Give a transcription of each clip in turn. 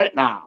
right now.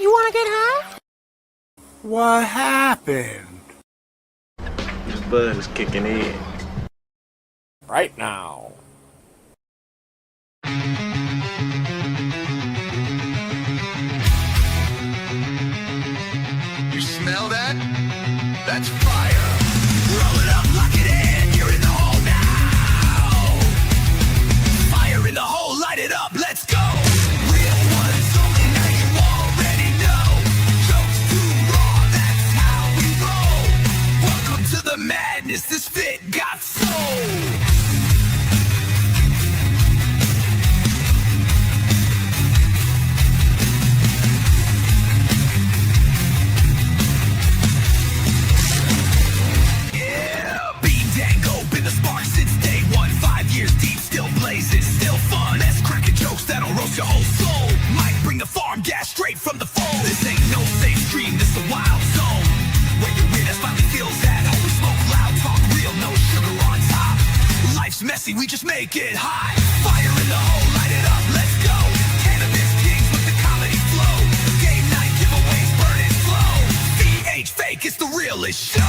You want to get high? What happened? This bud is kicking in. Right now. You smell that? That's fire. Roll it up, lock it in. You're in the hole now. Fire in the hole, light it up, let's go. Real ones only, now you already know. Jokes too raw, that's how we roll. Welcome to the madness, this fit got soul. Your whole soul might bring the farm gas straight from the phone. This ain't no safe stream, this a wild zone where your weirdness finally feels at home. We smoke loud, talk real, no sugar on top. Life's messy, we just make it hot. Fire in the hole, light it up, let's go. Cannabis kings with the comedy flow. Game night giveaways, burn it slow. VH fake, it's the realest show.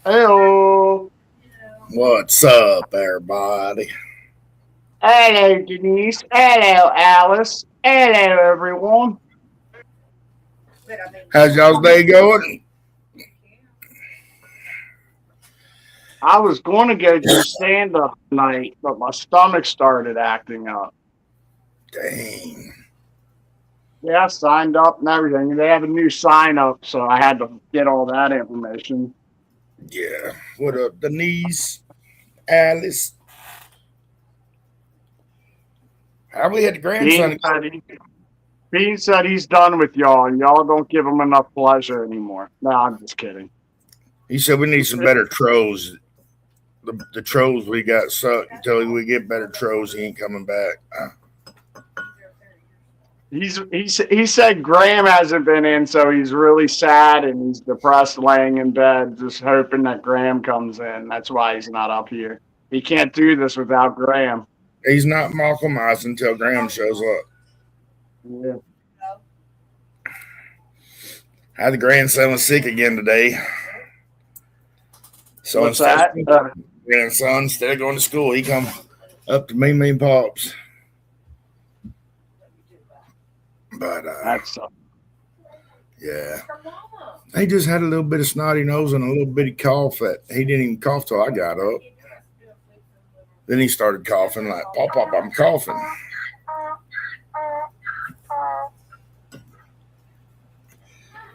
Hello. What's up, everybody? Hello, Denise. Hello, Alice. Hello, everyone. How's y'all's day going? I was going to go do stand-up tonight, but my stomach started acting up. Dang. Yeah, I signed up and everything. They have a new sign-up, so I had to get all that information. Yeah. What up, Denise? Alice? How we had the grandson? He said he's done with y'all, and y'all don't give him enough pleasure anymore. No, I'm just kidding. He said we need some better trolls. The trolls we got sucked. Until we get better trolls, he ain't coming back. He said Graham hasn't been in, so he's really sad and he's depressed, laying in bed, just hoping that Graham comes in. That's why he's not up here. He can't do this without Graham. He's not Malcolm Ice until Graham shows up. Yeah. How the grandson was sick again today. So What's that? Grandson, instead of going to school, he come up to me and Pops. But That's yeah, he just had a little bit of snotty nose and a little bitty cough that he didn't even cough till I got up. Then he started coughing like, Pop, I'm coughing.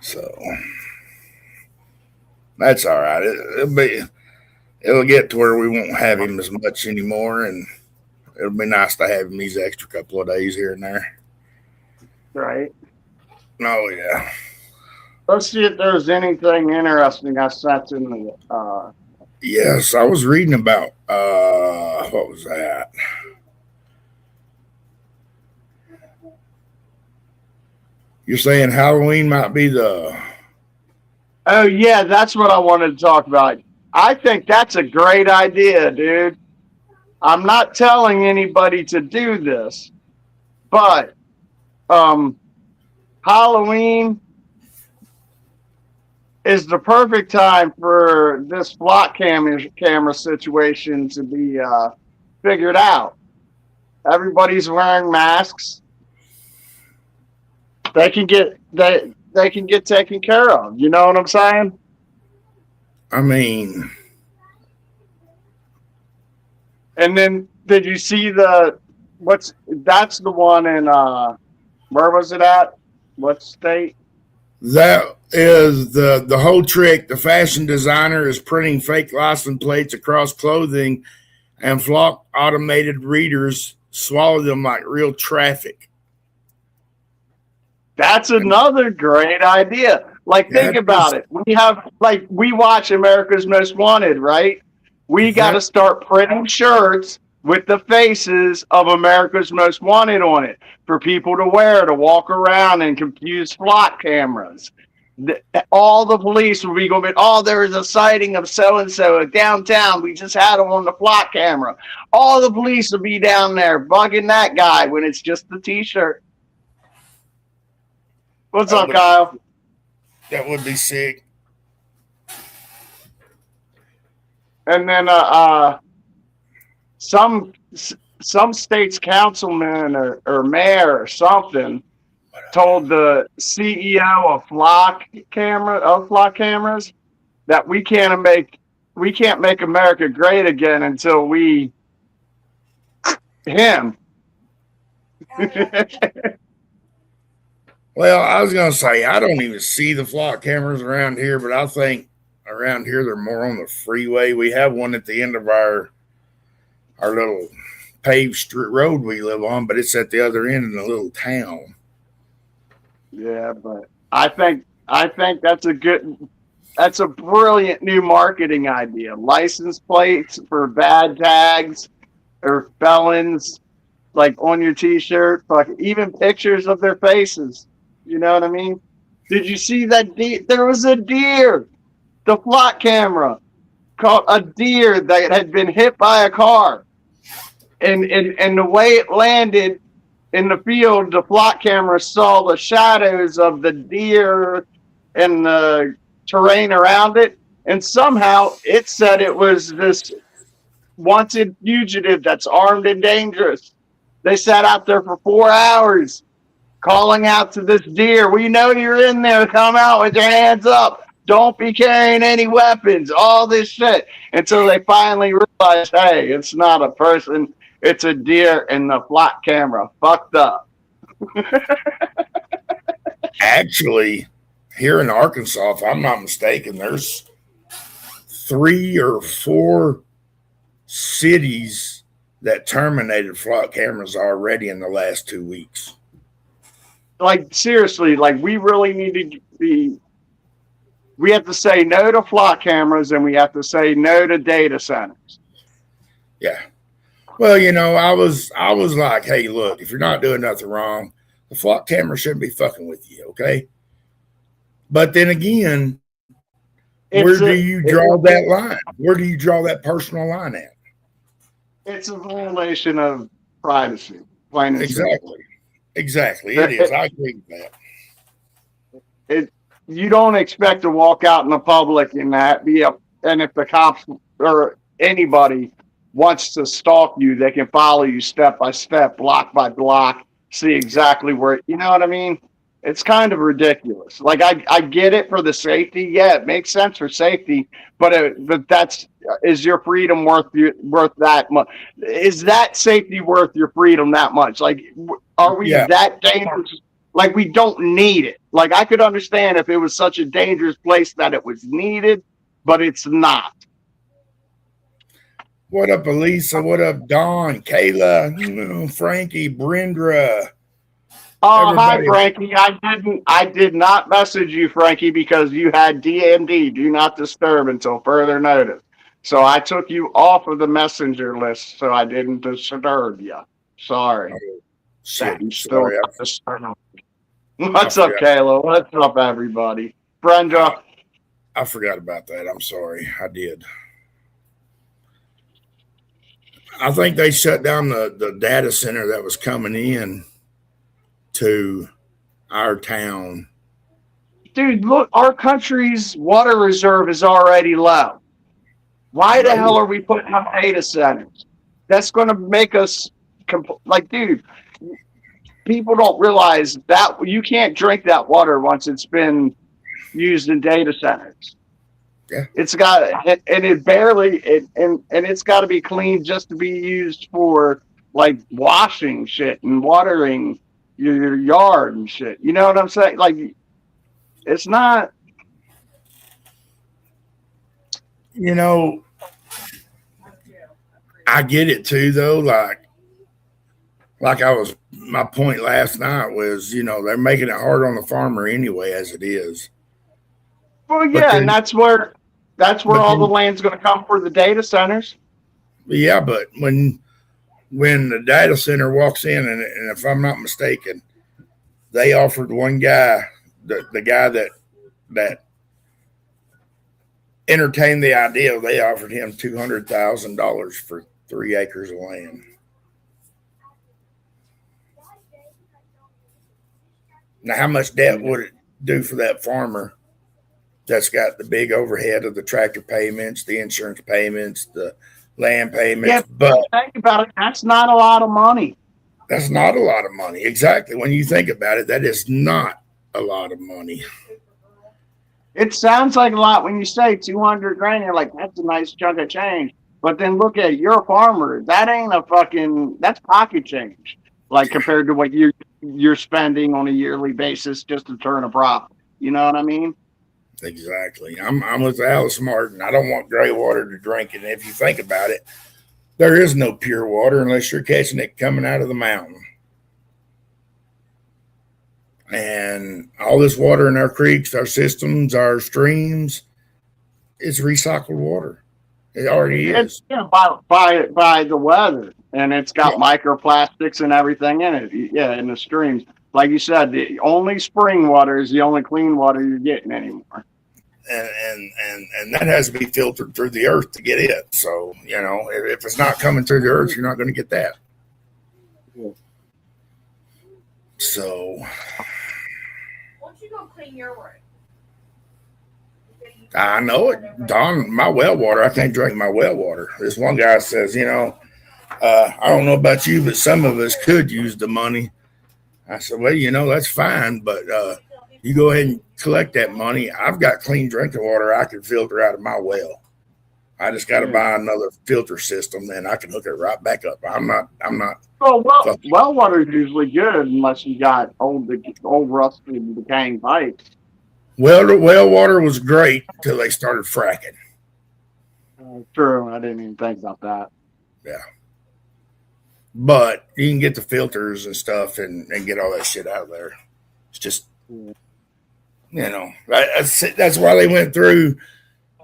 So that's all right. It'll get to where we won't have him as much anymore, and it'll be nice to have him these extra couple of days here and there. right. Oh yeah. Let's see if there's anything interesting I sent in the. Yes, I was reading about what was that? You're saying Halloween might be the. Oh yeah, that's what I wanted to talk about. I think that's a great idea, dude. I'm not telling anybody to do this, but um, Halloween is the perfect time for this flock camera situation to be figured out. Everybody's wearing masks. They can get taken care of. You know what I'm saying? I mean, And then did you see that's the one in where was it at? What state? that is the whole trick. The fashion designer is printing fake license plates across clothing, and flock automated readers swallow them like real traffic. That's another great idea. Like, think That about is it. We watch America's Most Wanted, right? We got that to start printing shirts with the faces of America's Most Wanted on it for people to wear to walk around and confuse flock cameras. All the police will be going, oh, there is a sighting of so and so downtown. We just had them on the flock camera. All the police will be down there bugging that guy when it's just the t shirt. What's that up, would, Kyle? that would be sick. And then some state's councilman or mayor or something told the CEO of flock cameras that we can't make America great again until we him. Well, I was gonna say I don't even see the flock cameras around here, but I think around here they're more on the freeway. We have one at the end of our little paved street road we live on, but it's at the other end in a little town. Yeah, but I think that's a brilliant new marketing idea. License plates for bad tags or felons, like on your T-shirt. Fuck, even pictures of their faces. You know what I mean? Did you see that deer? There was a deer. The flock camera caught a deer that had been hit by a car, and the way it landed in the field, the flock camera saw the shadows of the deer and the terrain around it, and somehow it said it was this wanted fugitive that's armed and dangerous. They sat out there for 4 hours calling out to this deer, we know you're in there, come out with your hands up, don't be carrying any weapons, all this shit, until they finally realized, hey, it's not a person, it's a deer, and the flock camera fucked up. Actually, here in Arkansas, if I'm not mistaken, there's 3 or 4 cities that terminated flock cameras already in the last 2 weeks. Like, seriously, like, we really need to we have to say no to flock cameras, and we have to say no to data centers. Yeah. Well, I was like, hey, look, if you're not doing nothing wrong, the flock camera shouldn't be fucking with you, okay? But then again, where do you draw that line? Where do you draw that personal line at? It's a violation of privacy. Plain and simple. Exactly. It is. I agree with that. You don't expect to walk out in the public and and if the cops or anybody wants to stalk you, they can follow you step by step, block by block, see exactly where, you know what I mean? It's kind of ridiculous. Like, I get it for the safety. Yeah, it makes sense for safety, but is your freedom worth that much? Is that safety worth your freedom that much? Like, are we that dangerous? Like, we don't need it. Like, I could understand if it was such a dangerous place that it was needed, but it's not. What up, Elisa? What up, Dawn, Kayla, Frankie, Brenda? Oh, hi, Frankie. I did not message you, Frankie, because you had DND, do not disturb until further notice. So I took you off of the messenger list so I didn't disturb you. Sorry. Shit, You sorry. What's up, Kayla? What's up, everybody? Brenda. I forgot about that. I'm sorry. I did. I think they shut down the data center that was coming in to our town. Dude, look, our country's water reserve is already low. Why the hell are we putting up data centers? That's going to make us like, dude. People don't realize that you can't drink that water once it's been used in data centers. Yeah. It's got and it barely and it's got to be clean just to be used for like washing shit and watering your yard and shit. You know what I'm saying? Like it's not. You know, I get it too, though. Like I was, my point last night was, they're making it hard on the farmer anyway, as it is. Well, yeah, and that's where all the land's going to come for the data centers. Yeah, but when the data center walks in, and if I'm not mistaken, they offered one guy, the guy that entertained the idea, they offered him $200,000 for 3 acres of land. Now, how much debt would it do for that farmer that's got the big overhead of the tractor payments, the insurance payments, the land payments? Yeah, but think about it. That's not a lot of money. That's not a lot of money. Exactly. When you think about it, that is not a lot of money. It sounds like a lot when you say 200 grand. You're like, that's a nice chunk of change. But then look at your farmer. That ain't that's pocket change. Like compared to what you're spending on a yearly basis just to turn a profit. You know what I mean? Exactly. I'm with Alice Martin. I don't want gray water to drink. And if you think about it, there is no pure water unless you're catching it coming out of the mountain. And all this water in our creeks, our systems, our streams, it's recycled water. It already is. Yeah, by the weather, and it's got microplastics and everything in it. Yeah, in the streams, like you said, the only spring water is the only clean water you're getting anymore. And that has to be filtered through the earth to get it. So if it's not coming through the earth, you're not going to get that. Yeah. So. Why don't you go clean your room? I know it. Don, my well water, I can't drink my well water. This one guy says, I don't know about you, but some of us could use the money. I said, well, that's fine, but you go ahead and collect that money. I've got clean drinking water I can filter out of my well. I just got to buy another filter system, and I can hook it right back up. I'm not. Well water is usually good unless you got old rusty and decaying pipes. Well, the well water was great until they started fracking. True. I didn't even think about that. Yeah. But you can get the filters and stuff and get all that shit out of there. It's just, that's why they went through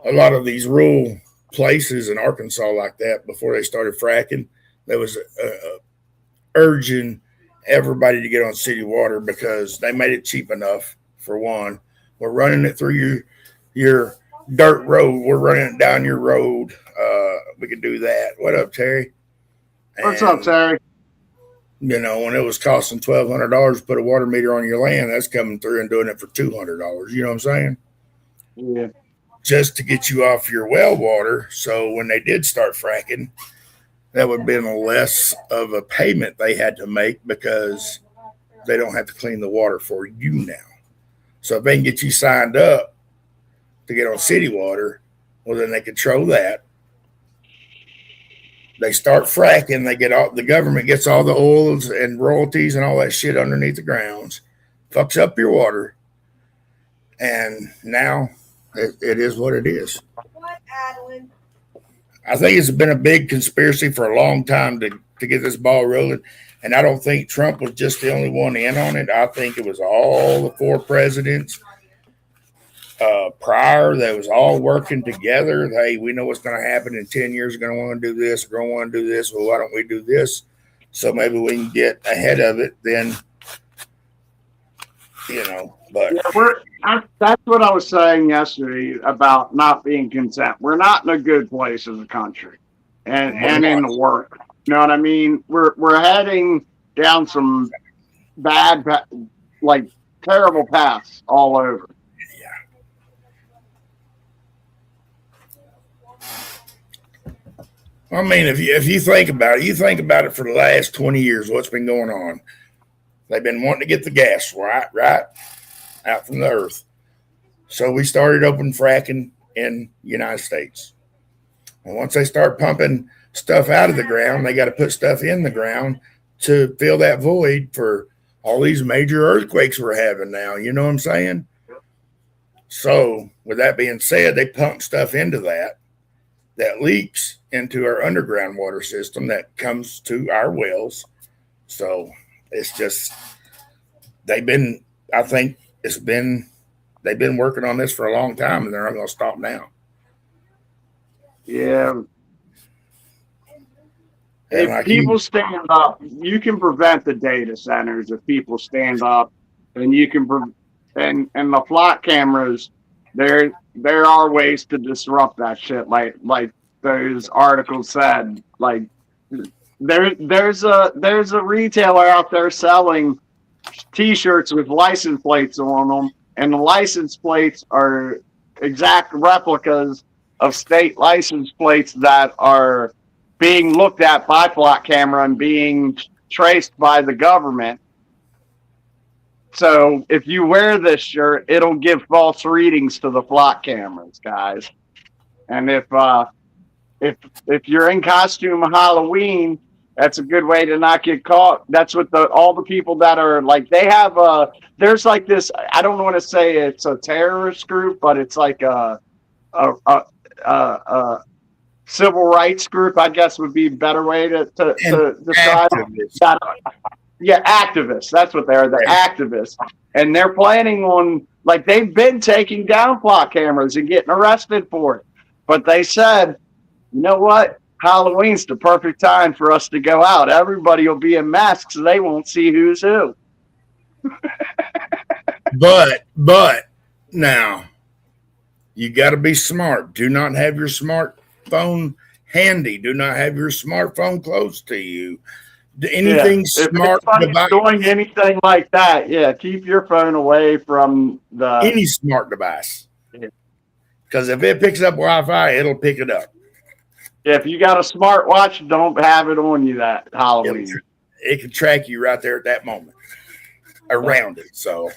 a lot of these rural places in Arkansas like that before they started fracking. There was urging everybody to get on city water because they made it cheap enough, for one. We're running it through your dirt road. We're running it down your road. We could do that. What up, Terry? What's up, Terry? When it was costing $1,200 to put a water meter on your land, that's coming through and doing it for $200. You know what I'm saying? Yeah. Just to get you off your well water. So when they did start fracking, that would have been less of a payment they had to make because they don't have to clean the water for you now. So if they can get you signed up to get on city water, well, then they control that. They start fracking. The government gets all the oils and royalties and all that shit underneath the grounds, fucks up your water, and now it is what it is. What, Adeline? I think it's been a big conspiracy for a long time to get this ball rolling. And I don't think Trump was just the only one in on it. I think it was all the 4 presidents prior that was all working together. Hey, we know what's going to happen in 10 years. We're going to want to do this. We're going to want to do this. Well, why don't we do this? So maybe we can get ahead of it. Then But Yeah, that's what I was saying yesterday about not being content. We're not in a good place as a country, and in the work. You know what I mean? We're heading down some bad, like terrible paths all over. I mean, if you think about it, for the last 20 years, what's been going on? They've been wanting to get the gas right out from the earth. So we started open fracking in the United States. And once they start pumping stuff out of the ground, they got to put stuff in the ground to fill that void for all these major earthquakes we're having now. You know what I'm saying? So with that being said, they pump stuff into that leaks into our underground water system that comes to our wells. So it's just, they've been working on this for a long time, and they're not going to stop now. Yeah. And If like people stand up, you can prevent the data centers if people stand up, and you can and the flock cameras. There are ways to disrupt that shit, like those articles said. Like there's a retailer out there selling T-shirts with license plates on them, and the license plates are exact replicas of state license plates that are being looked at by flock camera and being traced by the government. So if you wear this shirt, it'll give false readings to the flock cameras, guys. And if you're in costume of Halloween, that's a good way to not get caught. That's what all the people that are like, they have there's like this, I don't want to say it's a terrorist group, but it's like a civil rights group, I guess would be a better way to describe it. Yeah, activists. That's what they are. They're activists. And they're planning on, like, they've been taking down flock cameras and getting arrested for it. But they said, you know what? Halloween's the perfect time for us to go out. Everybody will be in masks, so they won't see who's who. But now you got to be smart. Do not have your smartphone handy. Do not have your smartphone close to you. Anything smart device, doing anything like that, keep your phone away from any smart device. Because if it picks up Wi-Fi, it'll pick it up. If you got a smartwatch, don't have it on you that Halloween. It can track you right there at that moment around it. So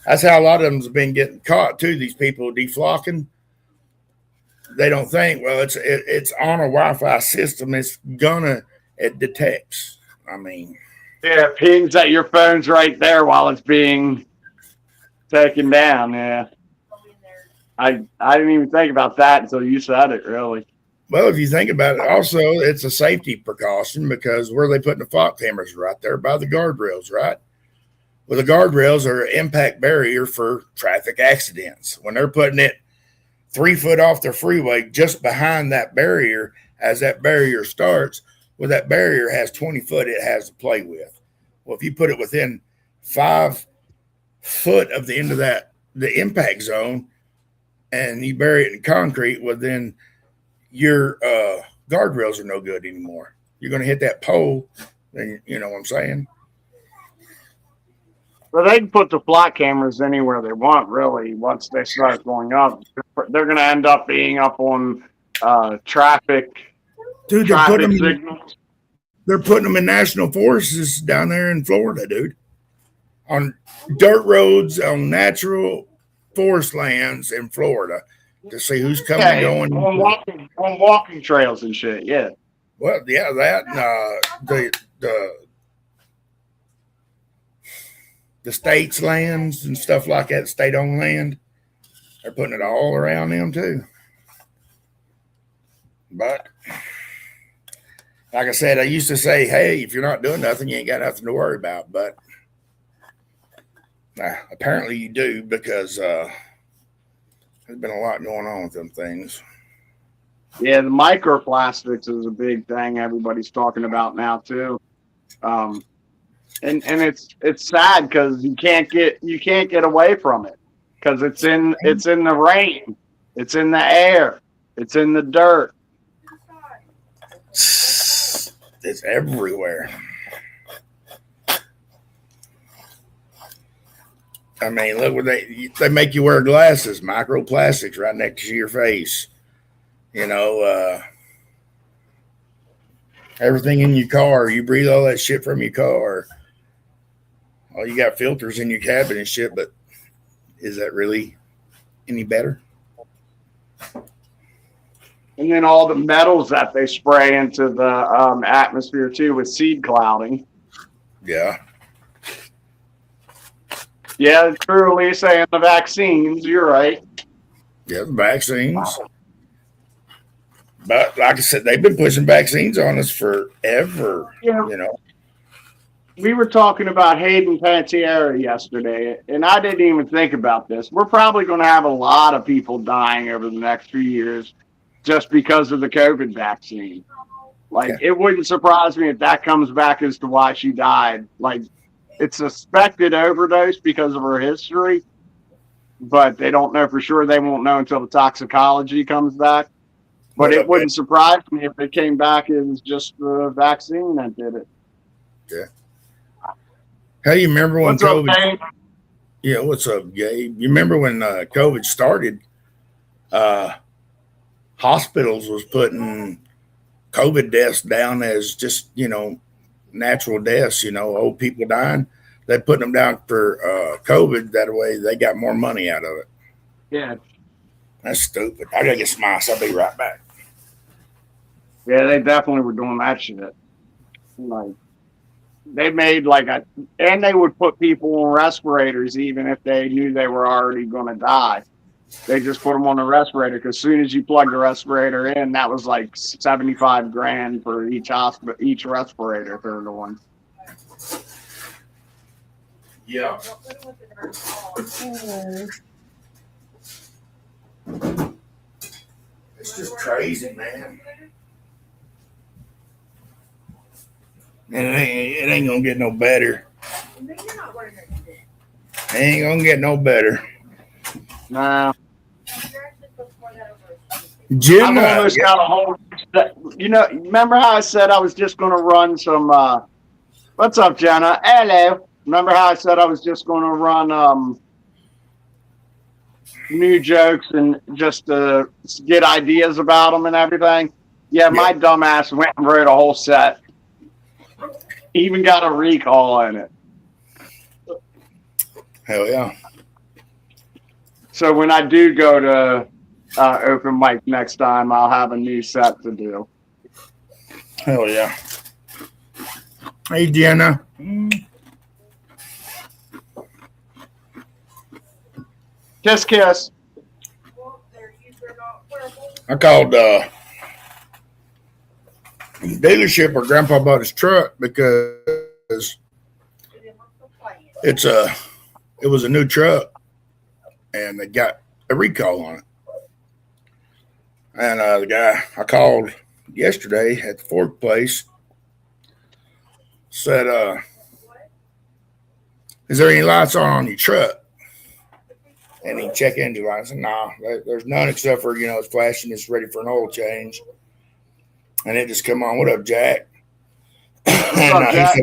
that's how a lot of them have been getting caught too. These people deflocking, they don't think, well, it's on a Wi-Fi system. It detects. I mean, it pings that your phone's right there while it's being taken down. Yeah, I didn't even think about that until you said it. Really. Well, if you think about it, also it's a safety precaution because where are they putting the flock cameras? Right there by the guardrails, right? Well, the guardrails are an impact barrier for traffic accidents. When they're putting it 3 foot off the freeway, just behind that barrier, as that barrier starts. Well, that barrier has 20 foot it has to play with. Well, if you put it within 5 foot of the end of the impact zone, and you bury it in concrete, well, then your guardrails are no good anymore. You're going to hit that pole, then you know what I'm saying? Well, they can put the flock cameras anywhere they want, really, once they start going up. They're going to end up being up on traffic. Dude, they're putting them in national forests down there in Florida, dude. On dirt roads, on natural forest lands in Florida to see who's coming and going. On walking trails and shit, yeah. Well, yeah, that the state's lands and stuff like that, state-owned land, they're putting it all around them too. But like I said, I used to say, hey, if you're not doing nothing, you ain't got nothing to worry about. But apparently you do, because there's been a lot going on with them things. Yeah, the microplastics is a big thing everybody's talking about now too. and it's sad because you can't get away from it because it's in the rain, it's in the air, it's in the dirt. It's everywhere. I mean, look what they make you wear glasses, microplastics right next to your face. You know, everything in your car, you breathe all that shit from your car. Oh, you got filters in your cabin and shit, but is that really any better? And then all the metals that they spray into the atmosphere too with seed clouding. Yeah. Yeah, true, Lisa, and the vaccines. You're right. Yeah, the vaccines. But like I said, they've been pushing vaccines on us forever. Yeah. You know. We were talking about Hayden Panettiere yesterday, and I didn't even think about this. We're probably going to have a lot of people dying over the next few years just because of the COVID vaccine. Like, Yeah. it wouldn't surprise me if that comes back as to why she died. Like, it's suspected overdose because of her history, but they don't know for sure. They won't know until the toxicology comes back. But it wouldn't surprise me if it came back as just the vaccine that did it. Yeah. How do you remember when What's up, COVID? Dave? Yeah, what's up, Gabe? You remember when COVID started? Hospitals was putting COVID deaths down as just natural deaths. Old people dying. They put them down for COVID. That way, they got more money out of it. Yeah. That's stupid. I gotta get some ice. I'll be right back. Yeah, they definitely were doing that shit. Like, they made and they would put people on respirators even if they knew they were already going to die. They just put them on a respirator because as soon as you plug the respirator in, that was like $75,000 for each respirator for the one. Yeah. It's just crazy, man. And it ain't gonna get no better. It ain't gonna get no better. Nah. Jim, I've almost got a whole. Remember how I said I was just going to run some. What's up, Jenna? Hello. Remember how I said I was just going to run new jokes and just to get ideas about them and everything? Yeah, my dumbass went and wrote a whole set. Even got a recall in it. Hell yeah. So when I do go to open mic next time, I'll have a new set to do. Hell yeah. Hey, Jenna. Kiss, kiss. I called dealership where Grandpa bought his truck because it was a new truck and they got a recall on it. And the guy I called yesterday at the Ford place said, is there any lights on your truck? And he check engine light. I said, nah, there's none except for, it's flashing, it's ready for an oil change. And it just come on. What up, Jack? And Jack?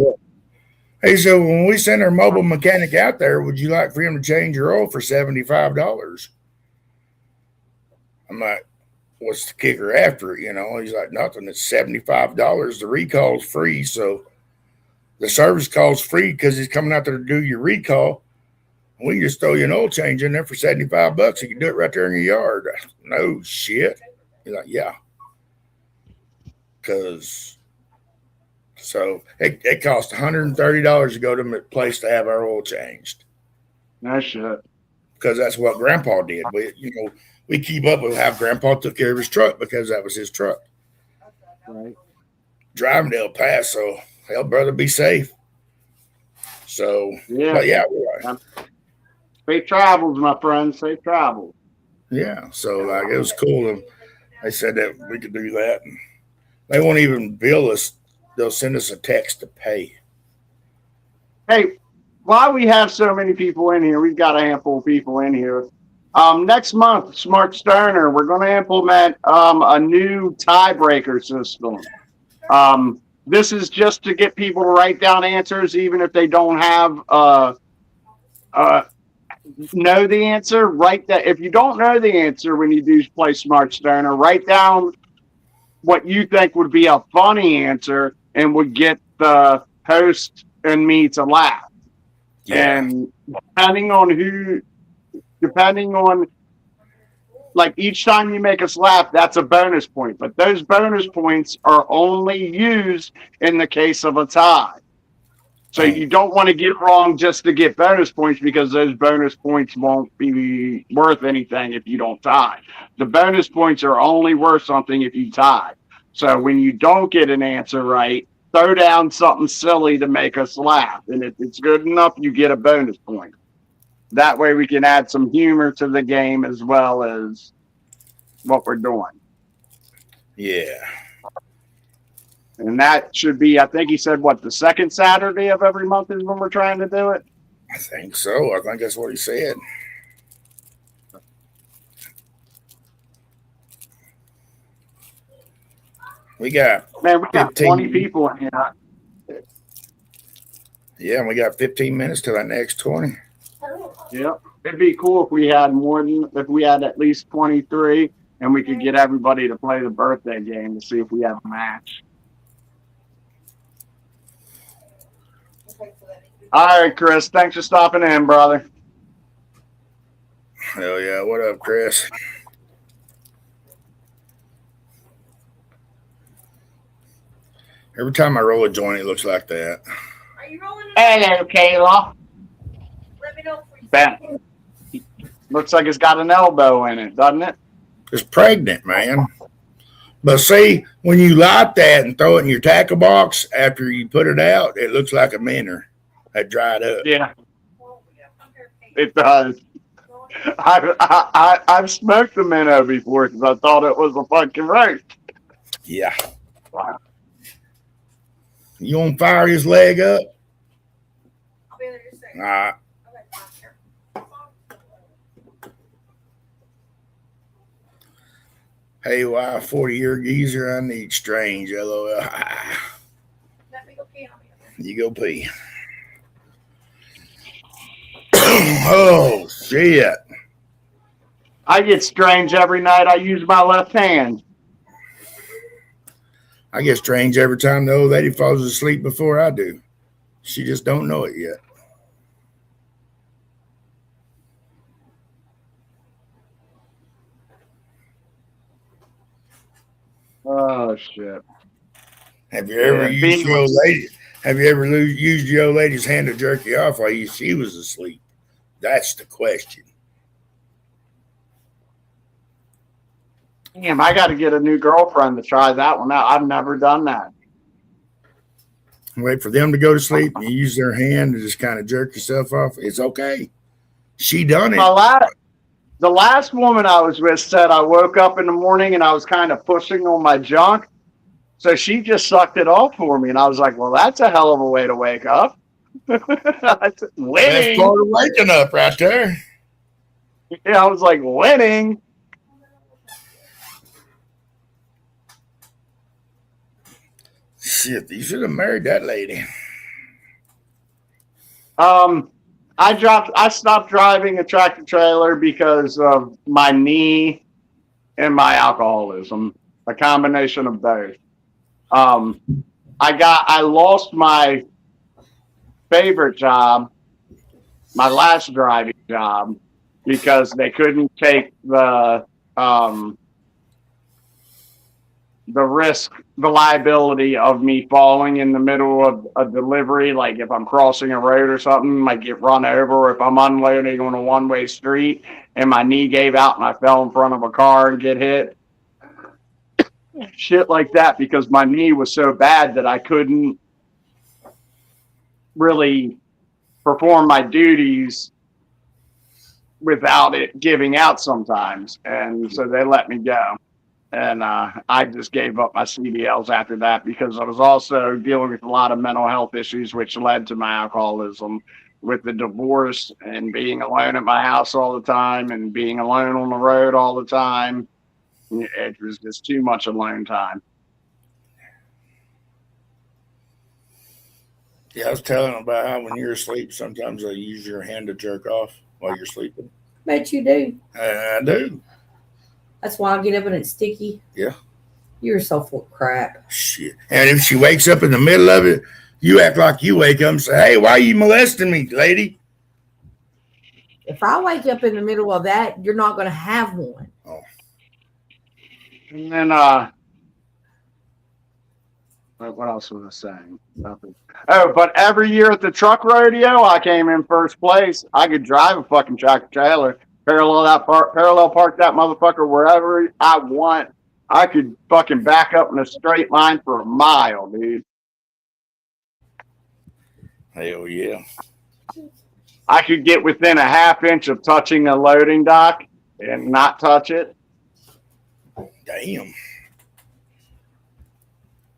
he said, when we send our mobile mechanic out there, would you like for him to change your oil for $75? I'm like, what's the kicker after it? He's like, nothing. It's $75. The recall's free. So the service call's free because he's coming out there to do your recall. We can just throw you an oil change in there for $75. You can do it right there in your yard. No shit. He's like, yeah. So it cost $130 to go to the place to have our oil changed. No shit. Because that's what Grandpa did. We keep up with how Grandpa took care of his truck because that was his truck. Right. Driving to El Paso. Hell, brother, be safe. So, yeah. But yeah. Safe travels, my friend. Safe travels. Yeah. So, it was cool. And they said that we could do that. And they won't even bill us. They'll send us a text to pay. Hey, why we have so many people in here? We've got a handful of people in here. Next month, Smart Sterner, we're going to implement a new tiebreaker system. This is just to get people to write down answers, even if they don't have uh, know the answer. Write that. If you don't know the answer when you do play Smart Sterner, write down what you think would be a funny answer and would get the host and me to laugh. Yeah. And depending on like each time you make us laugh, that's a bonus point. But those bonus points are only used in the case of a tie. So you don't want to get wrong just to get bonus points because those bonus points won't be worth anything if you don't tie. The bonus points are only worth something if you tie. So when you don't get an answer right, throw down something silly to make us laugh. And if it's good enough, you get a bonus point. That way we can add some humor to the game as well as what we're doing. Yeah. And that should be, I think he said, what, the second Saturday of every month is when we're trying to do it? I think so. I think that's what he said. We got 20 people in here. Yeah, we got 15 minutes till that next 20. Yep. It'd be cool if we had at least 23 and we could get everybody to play the birthday game to see if we have a match. All right, Chris. Thanks for stopping in, brother. Hell yeah. What up, Chris? Every time I roll a joint, it looks like that. Are you rolling it? Hello, Kayla. Let me know if we Ben. Looks like it's got an elbow in it, doesn't it? It's pregnant, man. But see, when you light that and throw it in your tackle box after you put it out, it looks like a minnow that dried up. Yeah, it does. I've smoked the minnow before because I thought it was a fucking roast. Yeah. Wow. You want to fire his leg up? I'll be there in a second. All right. Hey, why 40-year geezer? I need strange. LOL. Let me go pee on you. You go pee. Oh, shit. I get strange every night. I use my left hand. I get strange every time the old lady falls asleep before I do. She just don't know it yet. Oh shit! Have you ever used your old lady? Have you ever used your old lady's hand to jerk you off while she was asleep? That's the question. Damn, I got to get a new girlfriend to try that one out. I've never done that. Wait for them to go to sleep and you use their hand to just kind of jerk yourself off. It's okay. She done it. The last woman I was with said I woke up in the morning and I was kind of pushing on my junk. So she just sucked it off for me. And I was like, well, that's a hell of a way to wake up. That's part of waking up right there. Yeah, I was like, winning. Shit, you should have married that lady. I stopped driving a tractor trailer because of my knee and my alcoholism, a combination of both. I lost my favorite job, my last driving job, because they couldn't take the risk, the liability of me falling in the middle of a delivery, like if I'm crossing a road or something, might get run over, or if I'm unloading on a one-way street and my knee gave out and I fell in front of a car and get hit. Shit like that, because my knee was so bad that I couldn't really perform my duties without it giving out sometimes. And so they let me go. And I just gave up my CDLs after that because I was also dealing with a lot of mental health issues, which led to my alcoholism with the divorce and being alone at my house all the time and being alone on the road all the time. It was just too much alone time. Yeah, I was telling him about how when you're asleep, sometimes they use your hand to jerk off while you're sleeping. Bet you do. I do. That's why I get up and it's sticky. Yeah. You're so full of crap. Shit. And if she wakes up in the middle of it, you act like you wake up and say, hey, why are you molesting me, lady? If I wake up in the middle of that, you're not going to have one. Oh. And then, what else was I saying? Nothing. Oh, but every year at the truck rodeo, I came in first place. I could drive a fucking tractor trailer, parallel park that motherfucker wherever I want. I could fucking back up in a straight line for a mile, dude. Hell yeah. I could get within a half inch of touching a loading dock and not touch it. Damn.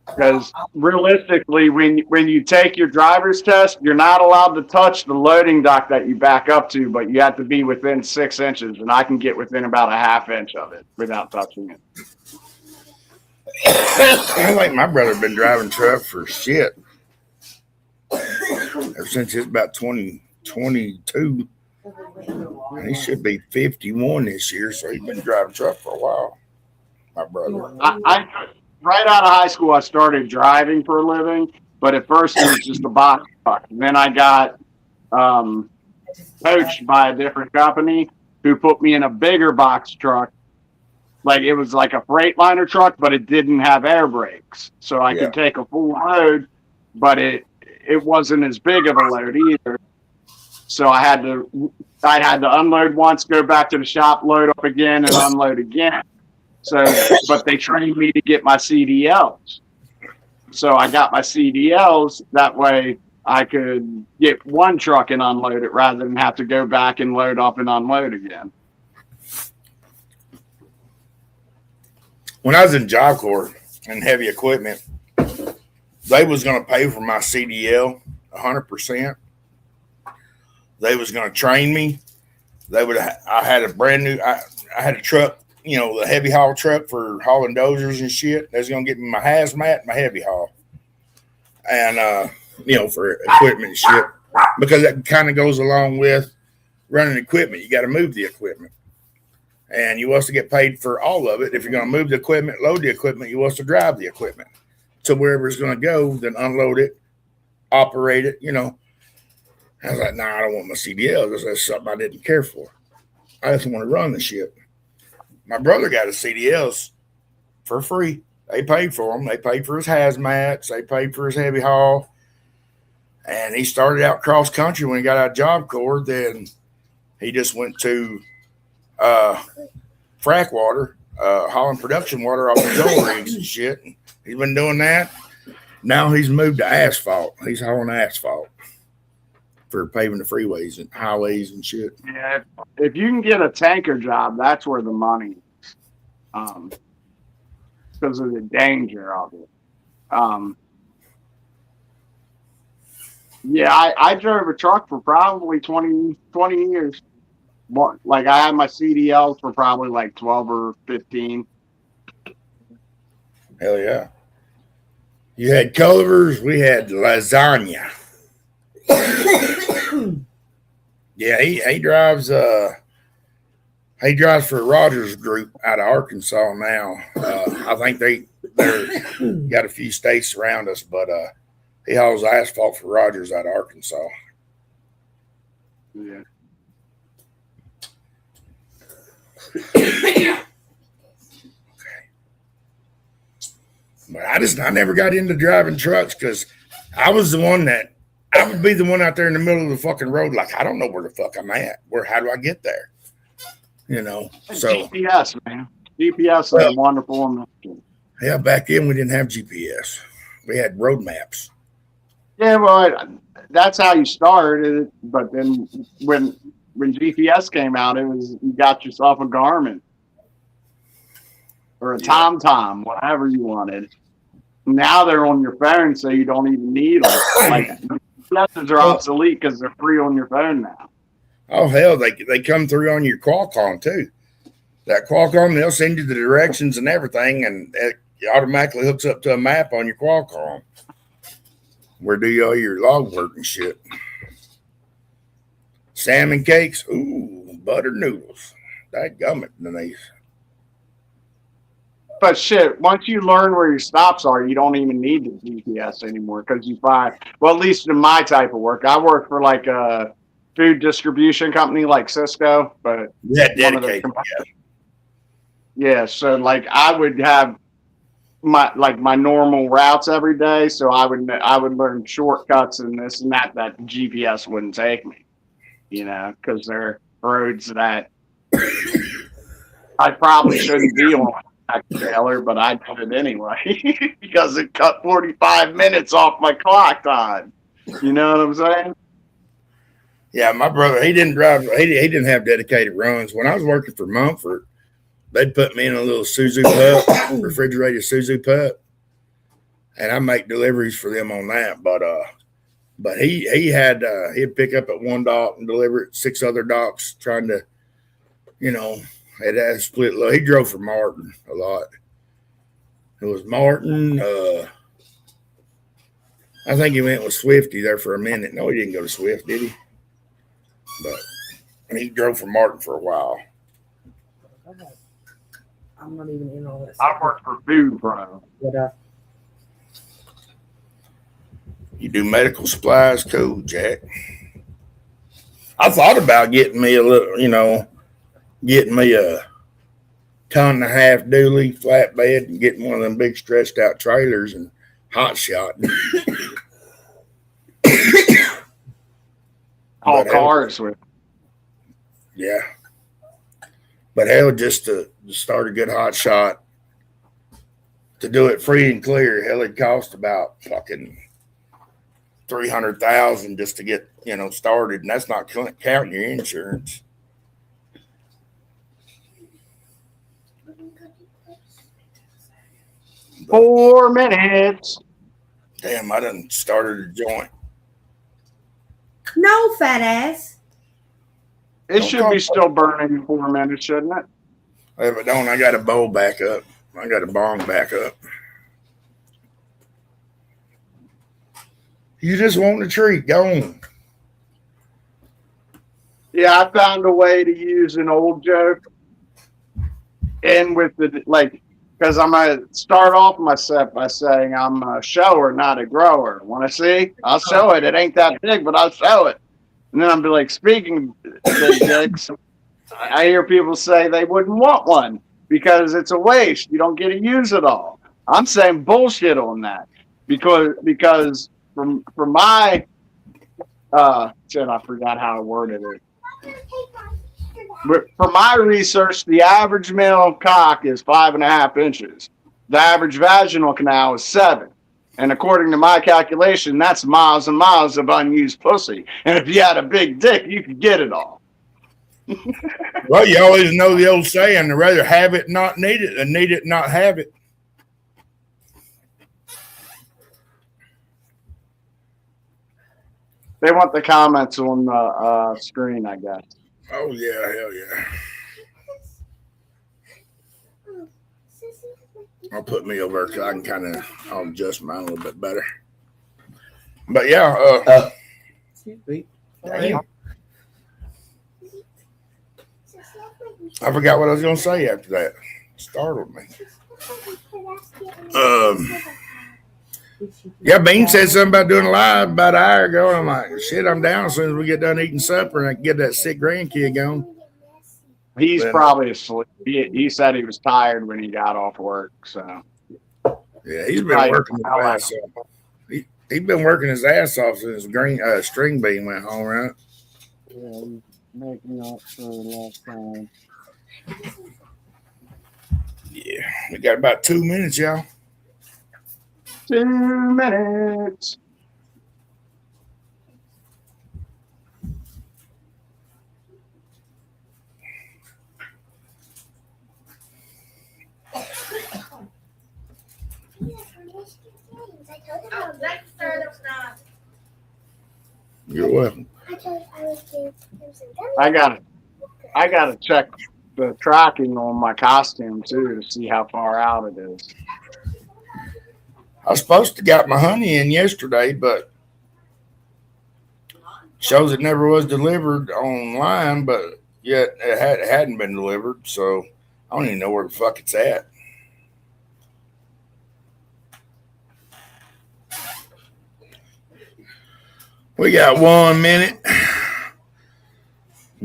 Because realistically, when you take your driver's test, you're not allowed to touch the loading dock that you back up to, but you have to be within 6 inches, and I can get within about a half inch of it without touching it. I think my brother been driving truck for shit ever since he's about 22. And he should be 51 this year, so he's been driving truck for a while. My brother. I right out of high school, I started driving for a living, but at first it was just a box truck. And then I got poached by a different company who put me in a bigger box truck. Like it was like a Freightliner truck, but it didn't have air brakes. So I could take a full load, but it wasn't as big of a load either. So I had to unload once, go back to the shop, load up again, and unload again. So, but they trained me to get my CDLs. So I got my CDLs. That way I could get one truck and unload it rather than have to go back and load up and unload again. When I was in Job Corps and heavy equipment, they was going to pay for my CDL 100%. They was going to train me. I had a brand new, I had a truck, you know, the heavy haul truck for hauling dozers and shit. They was going to get me my hazmat and my heavy haul. And, you know, for equipment and shit. Because that kind of goes along with running equipment. You got to move the equipment. And you want to get paid for all of it. If you're going to move the equipment, load the equipment, you want to drive the equipment to wherever it's going to go, then unload it, operate it, you know. I was like, nah, I don't want my CDL. That's something I didn't care for. I just want to run the shit. My brother got his CDLs for free. They paid for them. They paid for his hazmats. They paid for his heavy haul. And he started out cross country when he got out of Job Corps. Then he just went to frack water, hauling production water off the oil rigs and shit. And he's been doing that. Now he's moved to asphalt. He's hauling asphalt for paving the freeways and highways and shit. Yeah, if you can get a tanker job, that's where the money is, because of the danger of it. Yeah, I drove a truck for probably 20 years. Like I had my CDLs for probably like 12 or 15. Hell yeah. You had Culver's, we had lasagna. Yeah, he drives for Rogers Group out of Arkansas now. I think they're got a few states around us, but he hauls asphalt for Rogers out of Arkansas. Yeah. But I never got into driving trucks because I was the one that I would be the one out there in the middle of the fucking road, like I don't know where the fuck I'm at. How do I get there? You know. So GPS, man. GPS is a wonderful invention. Yeah, back then we didn't have GPS. We had road maps. Yeah, well, that's how you started. But then when GPS came out, it was you got yourself a Garmin. or a TomTom, whatever you wanted. Now they're on your phone, so you don't even need them. Like GPSs are obsolete because they're free on your phone now. Oh hell, they come through on your Qualcomm too. That Qualcomm, they'll send you the directions and everything, and it automatically hooks up to a map on your Qualcomm. Where do all your log work and shit? Salmon cakes, ooh, buttered noodles. That gummit, Denise. But shit, once you learn where your stops are, you don't even need the GPS anymore because you find, well, at least in my type of work, I work for like a food distribution company like Cisco, but Yeah, one of their yeah. So like I would have my normal routes every day, so I would learn shortcuts and this and that GPS wouldn't take me, because they're roads that I probably shouldn't be on trailer, but I did it anyway because it cut 45 minutes off my clock time. You know what I'm saying? Yeah, my brother, he didn't drive. He didn't have dedicated runs. When I was working for Mumford, they'd put me in a little Suzu pup, refrigerated Suzu pup, and I make deliveries for them on that. But he'd pick up at one dock and deliver at 6 other docks, trying to, it had a split load. He drove for Martin a lot. It was Martin. I think he went with Swifty there for a minute. No, he didn't go to Swift, did he? But he drove for Martin for a while. I'm not even in all this. I work for Food Pro. You do medical supplies, cool, Jack. I thought about getting me a little, getting me a 1.5-ton dually flatbed and getting one of them big stretched out trailers and hot shot. All cars with. Yeah. But hell, just to start a good hot shot, to do it free and clear, hell, it cost about fucking $300,000 just to get, started. And that's not counting your insurance. 4 minutes. Damn, I done started a joint. No, fat ass. It should be still burning in 4 minutes, shouldn't it? If it don't, I got a bowl back up. I got a bong back up. You just want a treat. Go on. Yeah, I found a way to use an old joke and with because I'm going to start off my set by saying I'm a shower, not a grower. Want to see? I'll show it. It ain't that big, but I'll show it. And then I'll be like, speaking of big dicks, I hear people say they wouldn't want one because it's a waste. You don't get to use it all. I'm saying bullshit on that because from my shit, I forgot how I worded it. But for my research, the average male cock is 5.5 inches. The average vaginal canal is 7. And according to my calculation, that's miles and miles of unused pussy. And if you had a big dick, you could get it all. Well, you always know the old saying, I'd rather have it not need it than need it not have it. They want the comments on the screen, I guess. Oh, yeah, hell yeah. I'll put me over because I can I'll adjust mine a little bit better. But yeah, Excuse me. damn. I forgot what I was going to say after that. It startled me. Yeah, Bean said something about doing a live about an hour ago. And I'm like, shit, I'm down as soon as we get done eating supper and I can get that sick grandkid going. He's probably asleep. He said he was tired when he got off work. So yeah, he's been working his ass off. He's been working his ass off since String Bean went home, right? Yeah, he's making up for last time. Yeah, we got about 2 minutes, y'all. 2 minutes. You're welcome. I gotta check the tracking on my costume too to see how far out it is. I was supposed to got my honey in yesterday, but shows it never was delivered online, but yet it hadn't been delivered, so I don't even know where the fuck it's at. We got 1 minute.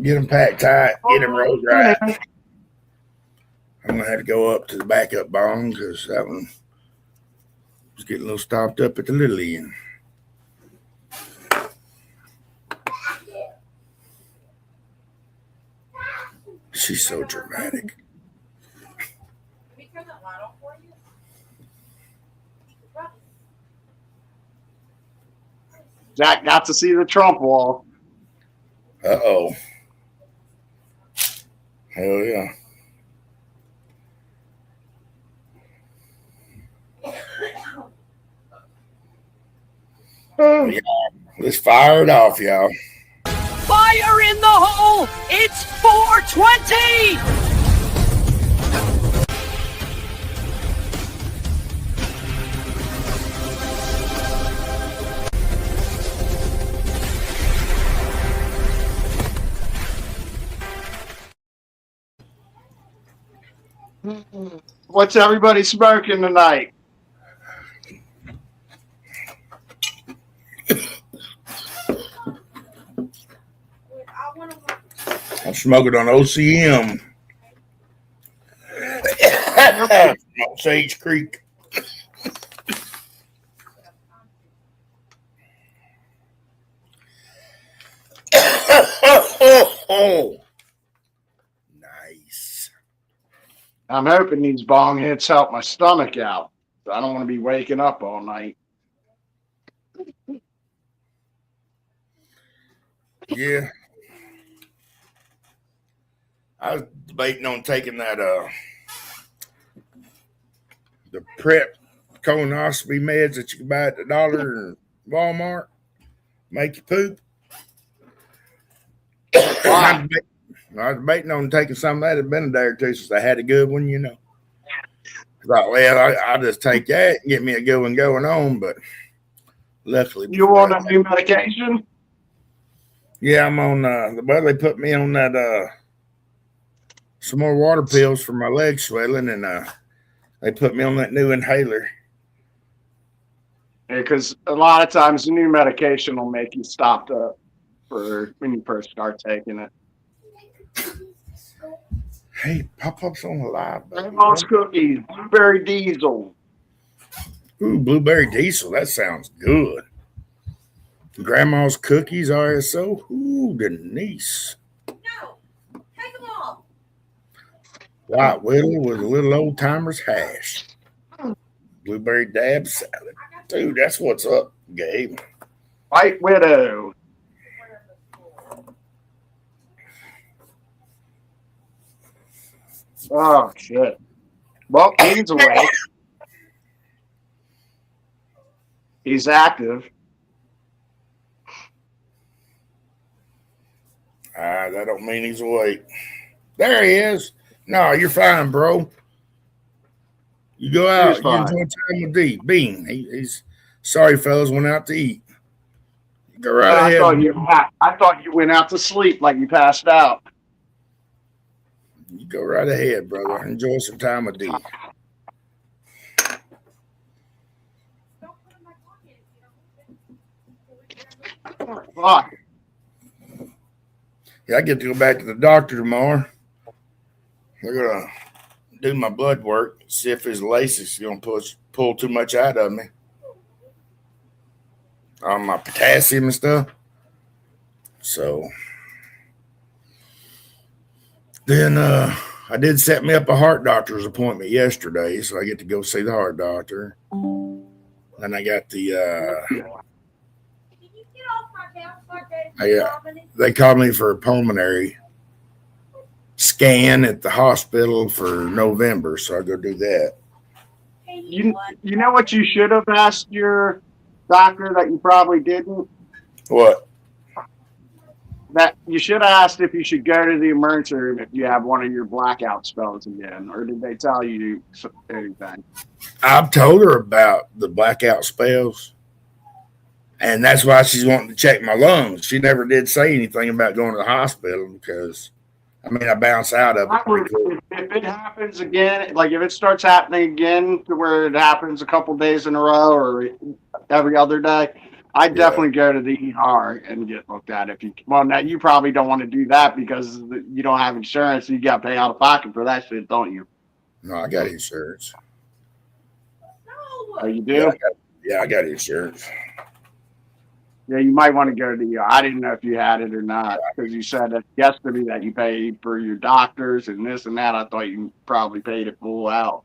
Get them packed tight. Get them rolled right. I'm gonna have to go up to the backup bong because that one was getting a little stopped up at the little end. She's so dramatic. Jack got to see the Trump wall. Uh-oh. Hell yeah. Yeah. Let's fire it off, y'all. Fire in the hole! It's 420! What's everybody smoking tonight? I'm smoking on OCM. Sage Creek. Nice. I'm hoping these bong hits help my stomach out. I don't want to be waking up all night. Yeah. I was debating on taking that the prep colonoscopy meds that you can buy at the dollar or Walmart. Make you poop. I was debating on taking some of that. It's been a day or two since I had a good one, you know. Thought, well, I'll just take that and get me a good one going on, but luckily. You want a new medication? Yeah, I'm on well, they put me on that some more water pills for my leg swelling, and they put me on that new inhaler. Yeah, because a lot of times the new medication will make you stop for when you first start taking it. Hey, Pop-Pop's on the live. Grandma's cookies, blueberry diesel. Ooh, blueberry diesel. That sounds good. Grandma's cookies, RSO. Ooh, Denise. No, take them all. White Whittle with a little old timer's hash. Blueberry dab salad. Dude, that's what's up, Gabe. White Widow. Oh, shit. Well, he's awake. He's active. That don't mean he's awake. There he is. No, you're fine, bro. You go out. You enjoy time with D. Bean. He's sorry, fellas, went out to eat. You go right ahead. I thought you went out to sleep like you passed out. You go right ahead, brother. Enjoy some time with D. Fuck. Yeah, I get to go back to the doctor tomorrow. They're gonna do my blood work, see if his LASIK's gonna pull too much out of me on my potassium and stuff. So then I did set me up a heart doctor's appointment yesterday, so I get to go see the heart doctor. Then I got the they called me for a pulmonary scan at the hospital for November, so I go do that. You know what you should have asked your doctor that you probably didn't? What? That you should have asked if you should go to the emergency room if you have one of your blackout spells again, or did they tell you anything? I've told her about the blackout spells, and that's why she's wanting to check my lungs. She never did say anything about going to the hospital because, I mean, I bounce out of it pretty quick. If it happens again, like if it starts happening again to where it happens a couple days in a row or every other day, I'd definitely go to the ER and get looked at. If you, well, now you probably don't want to do that because you don't have insurance. So you got to pay out of pocket for that shit, don't you? No, I got insurance. Oh, you do? I got insurance. Yeah, you might want to go to the ER. I didn't know if you had it or not because you said that yesterday that you paid for your doctors and this and that. I thought you probably paid it full out.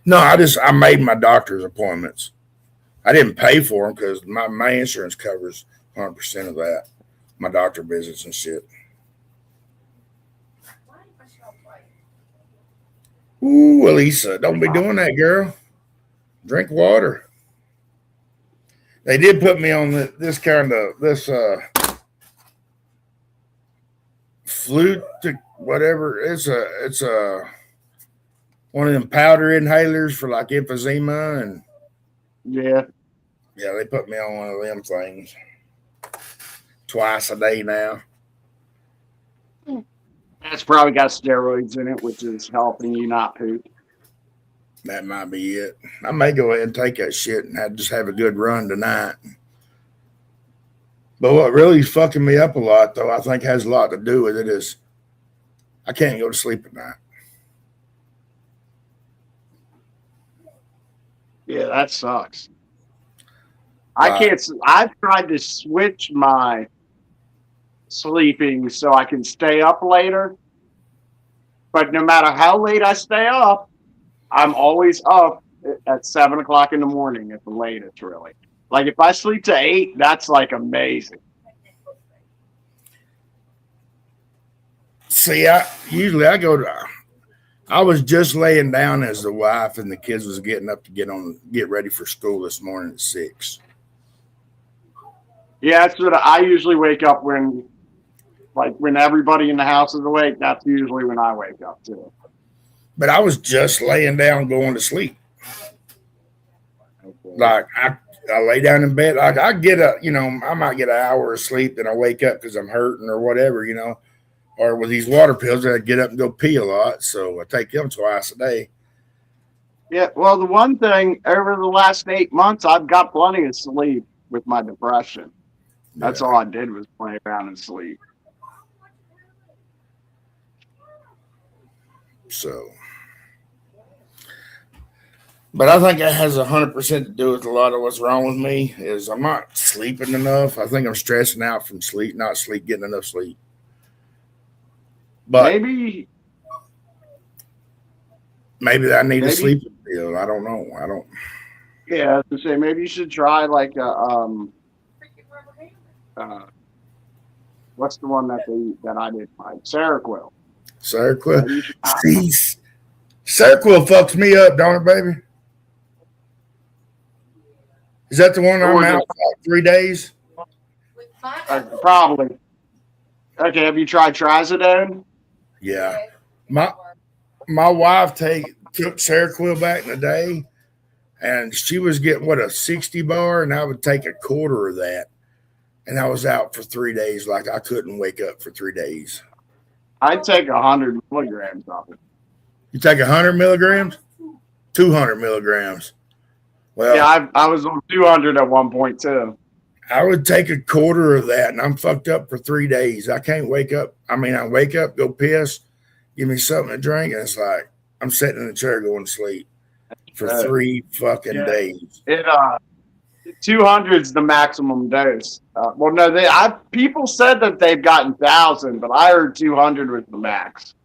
No, I made my doctor's appointments. I didn't pay for them because my insurance covers 100% of that. My doctor visits and shit. Ooh, Elisa, don't be doing that, girl. Drink water. They did put me on this flute to whatever. It's a one of them powder inhalers for like emphysema and Yeah. They put me on one of them things twice a day now. It's probably got steroids in it, which is helping you not poop. That might be it. I may go ahead and take that shit and just have a good run tonight. But what really is fucking me up a lot, though, I think has a lot to do with it, is I can't go to sleep at night. Yeah, that sucks. I can't. I've tried to switch my sleeping so I can stay up later. But no matter how late I stay up, I'm always up at 7 o'clock in the morning at the latest, really. Like if I sleep to 8, that's like amazing. See, I was just laying down as the wife and the kids was getting up to get ready for school this morning at 6. Yeah, that's what I usually wake up when everybody in the house is awake. That's usually when I wake up too. But I was just laying down going to sleep. Okay. Like I lay down in bed. Like I might get an hour of sleep, then I wake up because I'm hurting or whatever, Or with these water pills, I get up and go pee a lot, so I take them twice a day. Yeah, well, the one thing over the last 8 months, I've got plenty of sleep with my depression. That's all I did was play around and sleep. So, but I think that has 100% to do with a lot of what's wrong with me. Is I'm not sleeping enough. I think I'm stressing out from getting enough sleep. But maybe I need a sleeping pill. I don't know. Yeah, I was gonna say maybe you should try like a what's the one that I did find? Seroquel. Seroquel. Seroquel fucks me up, don't it, baby? Is that the one I'm out for like 3 days? Probably. Okay, have you tried Trazodone? Yeah. My wife took Seroquel back in the day, and she was getting a 60 bar, and I would take a quarter of that, and I was out for 3 days. Like I couldn't wake up for 3 days. I'd take 100 milligrams of it. You take 100 milligrams? 200 milligrams. Well, yeah, I was on 200 at one point too. I would take a quarter of that, and I'm fucked up for 3 days. I can't wake up. I mean, I wake up, go piss, give me something to drink, and it's like I'm sitting in the chair going to sleep for 3 fucking days. 200 is the maximum dose. Well, no, people said that they've gotten 1,000, but I heard 200 was the max.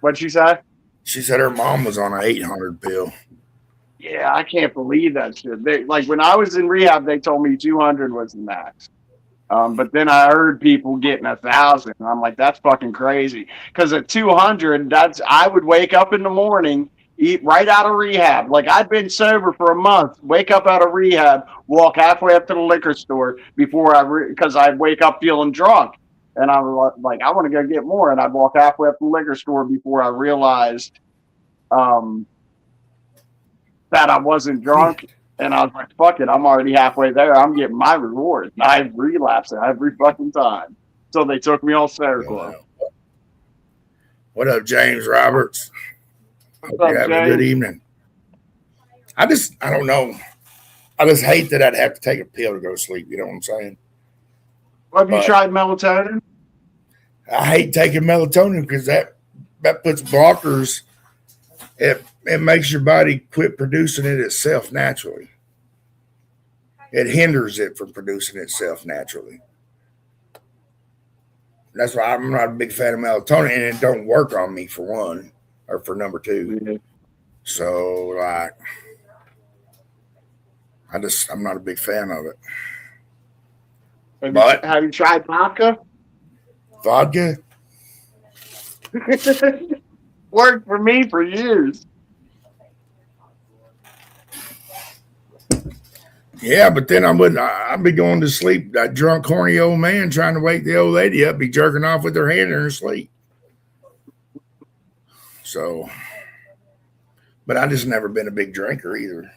What'd she say? She said her mom was on an 800 pill. Yeah, I can't believe that shit. Like when I was in rehab, they told me 200 was the max. But then I heard people getting 1,000. And I'm like, that's fucking crazy. Because at 200, I would wake up in the morning eat right out of rehab. Like I'd been sober for a month, wake up out of rehab, walk halfway up to the liquor store before because I'd wake up feeling drunk. And I was like, I want to go get more. And I'd walk halfway up to the liquor store before I realized um, that I wasn't drunk. And I was like, fuck it, I'm already halfway there. I'm getting my reward. I relapse every fucking time. So they took me off Seroquel. What up, James Roberts? Hope you're having a good evening. I don't know. I just hate that I'd have to take a pill to go to sleep. You know what I'm saying? Have you tried melatonin? I hate taking melatonin because that puts blockers. It makes your body quit producing it itself naturally. It hinders it from producing itself naturally. That's why I'm not a big fan of melatonin, and it don't work on me for one, or for number two. Mm-hmm. So like, I'm not a big fan of it. Have you tried vodka? Vodka? Worked for me for years. Yeah, but then I'd be going to sleep, that drunk, horny old man trying to wake the old lady up, be jerking off with her hand in her sleep. So, but I just never been a big drinker either.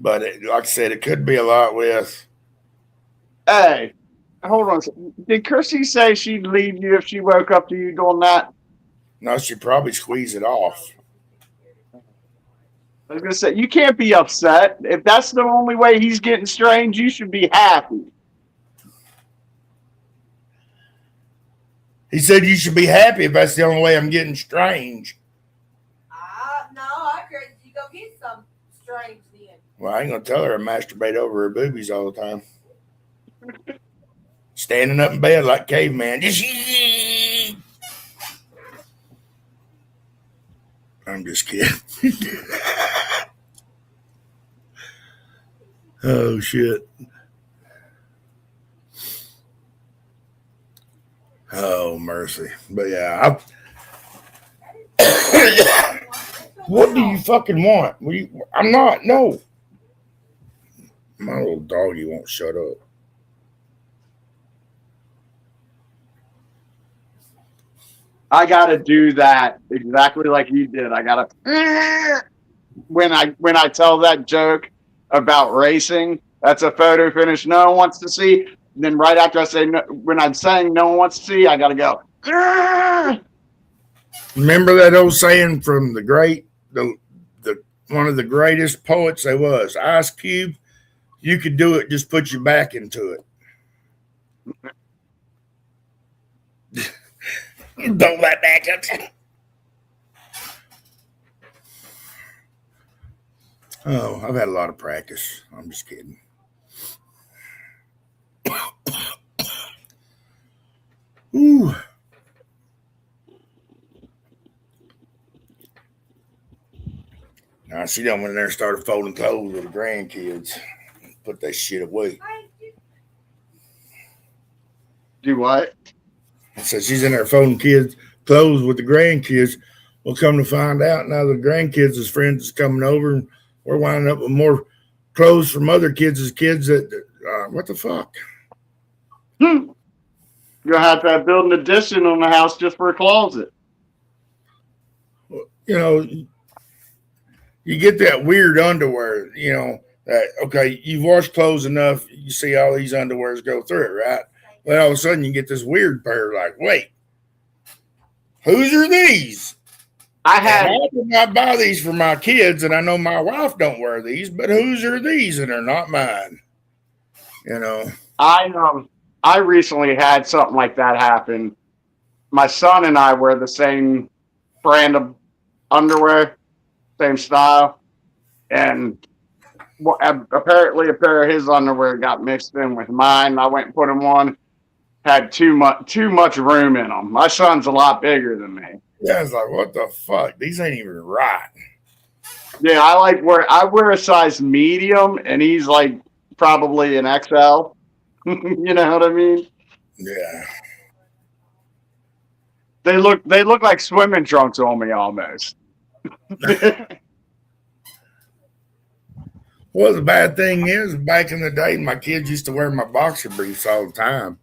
But like I said, it could be a lot with. Hey, hold on. Did Chrissy say she'd leave you if she woke up to you doing that? No, she'd probably squeeze it off. I was going to say, you can't be upset. If that's the only way he's getting strange, you should be happy. He said you should be happy if that's the only way I'm getting strange. No, I agree. You go get some strange then. Well, I ain't going to tell her I masturbate over her boobies all the time. Standing up in bed like caveman. I'm just kidding. Oh, shit. Oh, mercy. But yeah, what do you fucking want? I'm not, no. My little doggy won't shut up. I gotta do that exactly like you did. I gotta when I tell that joke about racing, that's a photo finish no one wants to see. And then right after I say no, when I'm saying no one wants to see, I gotta go. Remember that old saying from the one of the greatest poets there was, Ice Cube? You could do it, just put your back into it. Don't let back up. Oh, I've had a lot of practice. I'm just kidding. Ooh. Now she done went in there and started folding clothes with the grandkids. Put that shit away. Do what? So she's in there folding clothes with the grandkids. We'll come to find out now the grandkids' friends is coming over, and we're winding up with more clothes from other kids' kids. What the fuck? You're gonna have to build an addition on the house just for a closet. You know, you get that weird underwear. You know that okay, you've washed clothes enough. You see all these underwears go through it, right? Then all of a sudden you get this weird pair. Like, wait, whose are these? I did not buy these for my kids, and I know my wife don't wear these, but whose are these? And they're not mine. You know. I recently had something like that happen. My son and I wear the same brand of underwear, same style, and apparently a pair of his underwear got mixed in with mine. I went and put them on. Had too much room in them. My son's a lot bigger than me. Yeah, it's like, what the fuck? These ain't even right. Yeah, I wear a size medium, and he's like probably an XL. You know what I mean? Yeah. they look like swimming trunks on me almost. Well, the bad thing is, back in the day, my kids used to wear my boxer briefs all the time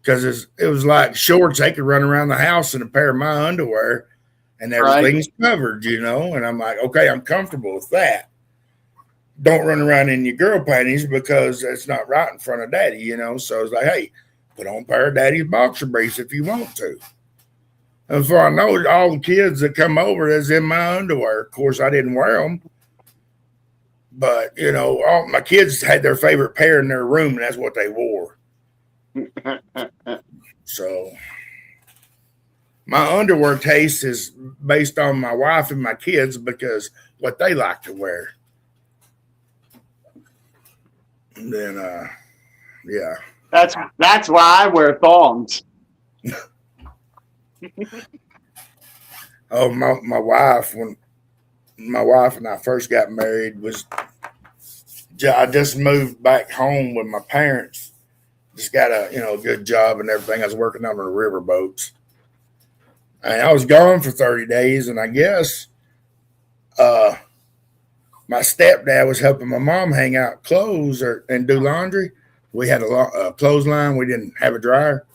because it was like shorts. They could run around the house in a pair of my underwear, and everything's covered, you know. And I'm like, okay, I'm comfortable with that. Don't run around in your girl panties because that's not right in front of daddy, you know. So it's like, hey, put on a pair of daddy's boxer briefs if you want to. And before I know it, all the kids that come over is in my underwear. Of course, I didn't wear them. But, you know, all my kids had their favorite pair in their room, and that's what they wore. So my underwear taste is based on my wife and my kids because what they like to wear. And then, yeah. That's why I wear thongs. Oh, my wife, when my wife and I first got married, I just moved back home with my parents. Just got a good job and everything. I was working on the river boats, and I was gone for 30 days. And I guess my stepdad was helping my mom hang out clothes and do laundry. We had a clothesline. We didn't have a dryer,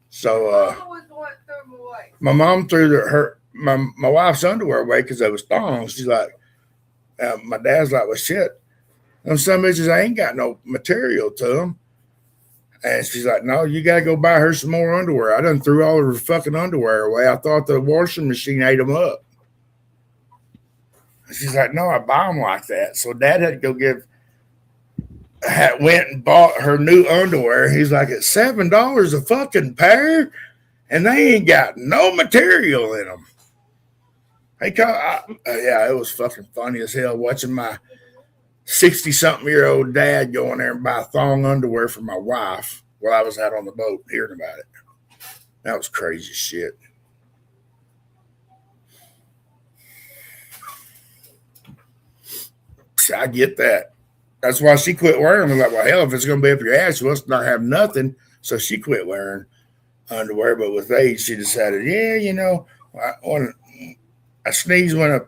so my mom threw my wife's underwear away because they was thongs. She's like, my dad's like, well, shit. And some bitches, I ain't got no material to them. And she's like, no, you got to go buy her some more underwear. I done threw all of her fucking underwear away. I thought the washing machine ate them up. And she's like, no, I buy them like that. So dad had to go went and bought her new underwear. He's like, it's $7 a fucking pair. And they ain't got no material in them. Yeah, it was fucking funny as hell watching my 60-something-year-old dad go in there and buy thong underwear for my wife while I was out on the boat hearing about it. That was crazy shit. I get that. That's why she quit wearing them. I was like, well, hell, if it's going to be up your ass, you must not have nothing. So she quit wearing underwear. But with age, she decided, I sneeze when I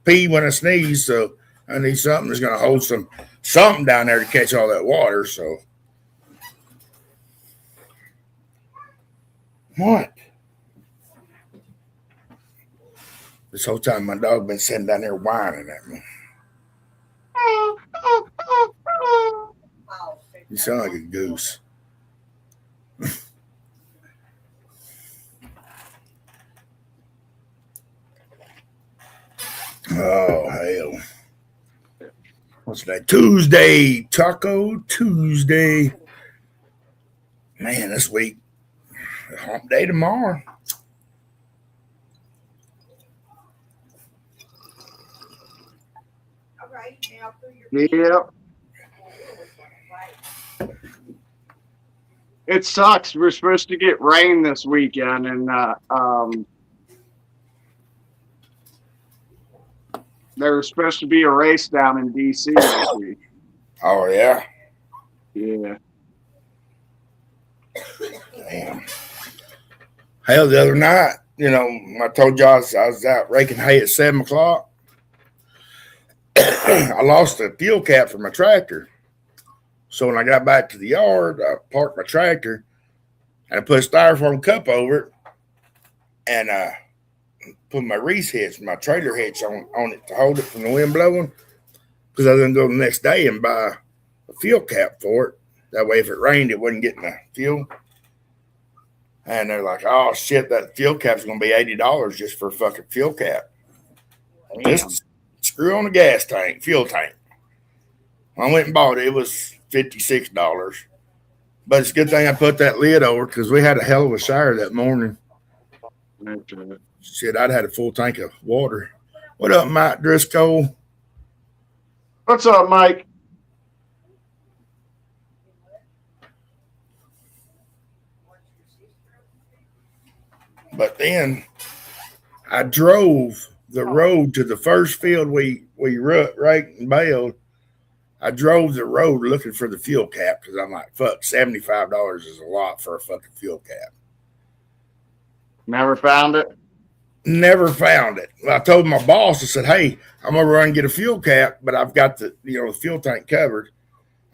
pee when I sneeze, so I need something that's going to hold something down there to catch all that water. So, what? This whole time, my dog been sitting down there whining at me. You sound like a goose. Oh, hell. What's that? Tuesday. Taco Tuesday. Man, this week. Hump day tomorrow. Yep. It sucks. We're supposed to get rain this weekend, and there was supposed to be a race down in D.C. this week. Oh, yeah? Yeah. Damn. Hell, the other night, I told y'all I was out raking hay at 7 o'clock. I lost a fuel cap for my tractor. So when I got back to the yard, I parked my tractor and I put a styrofoam cup over it and put my Reese hitch, my trailer hitch on it to hold it from the wind blowing, because I was going to go the next day and buy a fuel cap for it. That way, if it rained, it wasn't getting the fuel. And they're like, oh, shit, that fuel cap's going to be $80 just for a fucking fuel cap. Just screw on the gas tank, fuel tank. I went and bought it. It was $56. But it's a good thing I put that lid over because we had a hell of a shower that morning. Shit, I'd had a full tank of water. What up, Mike Driscoll? What's up, Mike? But then I drove the road to the first field we raked and baled. I drove the road looking for the fuel cap because I'm like, fuck, $75 is a lot for a fucking fuel cap. Never found it. Never found it. I told my boss, I said, hey, I'm going to run and get a fuel cap, but I've got the fuel tank covered.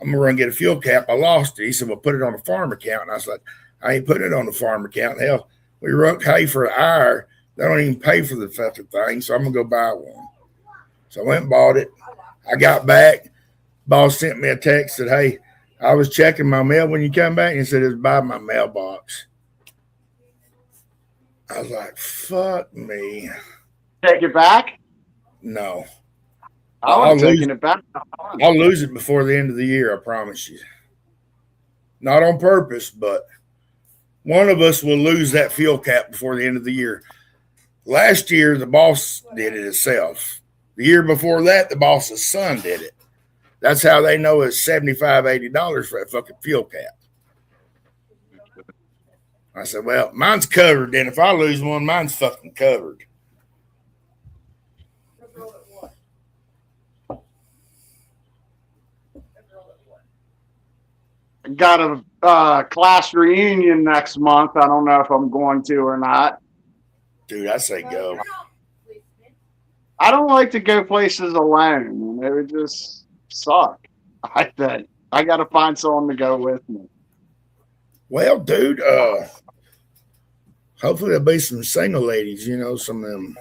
I'm going to run and get a fuel cap. I lost it. He said, well, put it on a farm account. And I was like, I ain't putting it on the farm account. Hell, we run hay for an hour. They don't even pay for the fucking thing. So I'm going to go buy one. So I went and bought it. I got back. Boss sent me a text, said, hey, I was checking my mail when you come back. And he said, it was by my mailbox. I was like, fuck me. Take it back? No. I'm taking it back. I'll lose it before the end of the year, I promise you. Not on purpose, but one of us will lose that fuel cap before the end of the year. Last year, the boss did it himself. The year before that, the boss's son did it. That's how they know it's $75, $80 for that fucking fuel cap. I said, well, mine's covered. Then if I lose one, mine's fucking covered. Got a class reunion next month. I don't know if I'm going to or not. Dude, I say go. I don't like to go places alone. It would just suck. I think I got to find someone to go with me. Well, dude, hopefully there'll be some single ladies, some of them.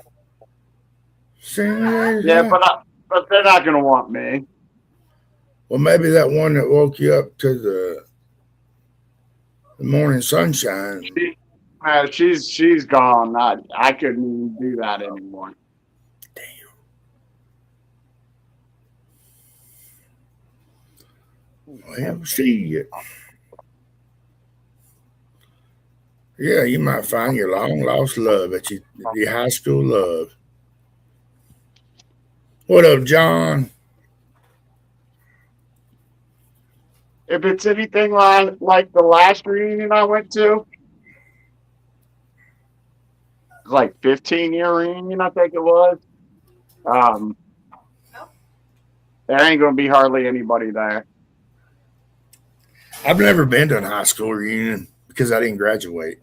Single ladies, Yeah, but they're not going to want me. Well, maybe that one that woke you up to the morning sunshine. She's gone. I couldn't even do that anymore. Well, see, yeah, you might find your long lost love at your high school love. What up, John? If it's anything like the last reunion I went to, like 15-year reunion, I think it was. There ain't gonna be hardly anybody there. I've never been to a high school reunion because I didn't graduate.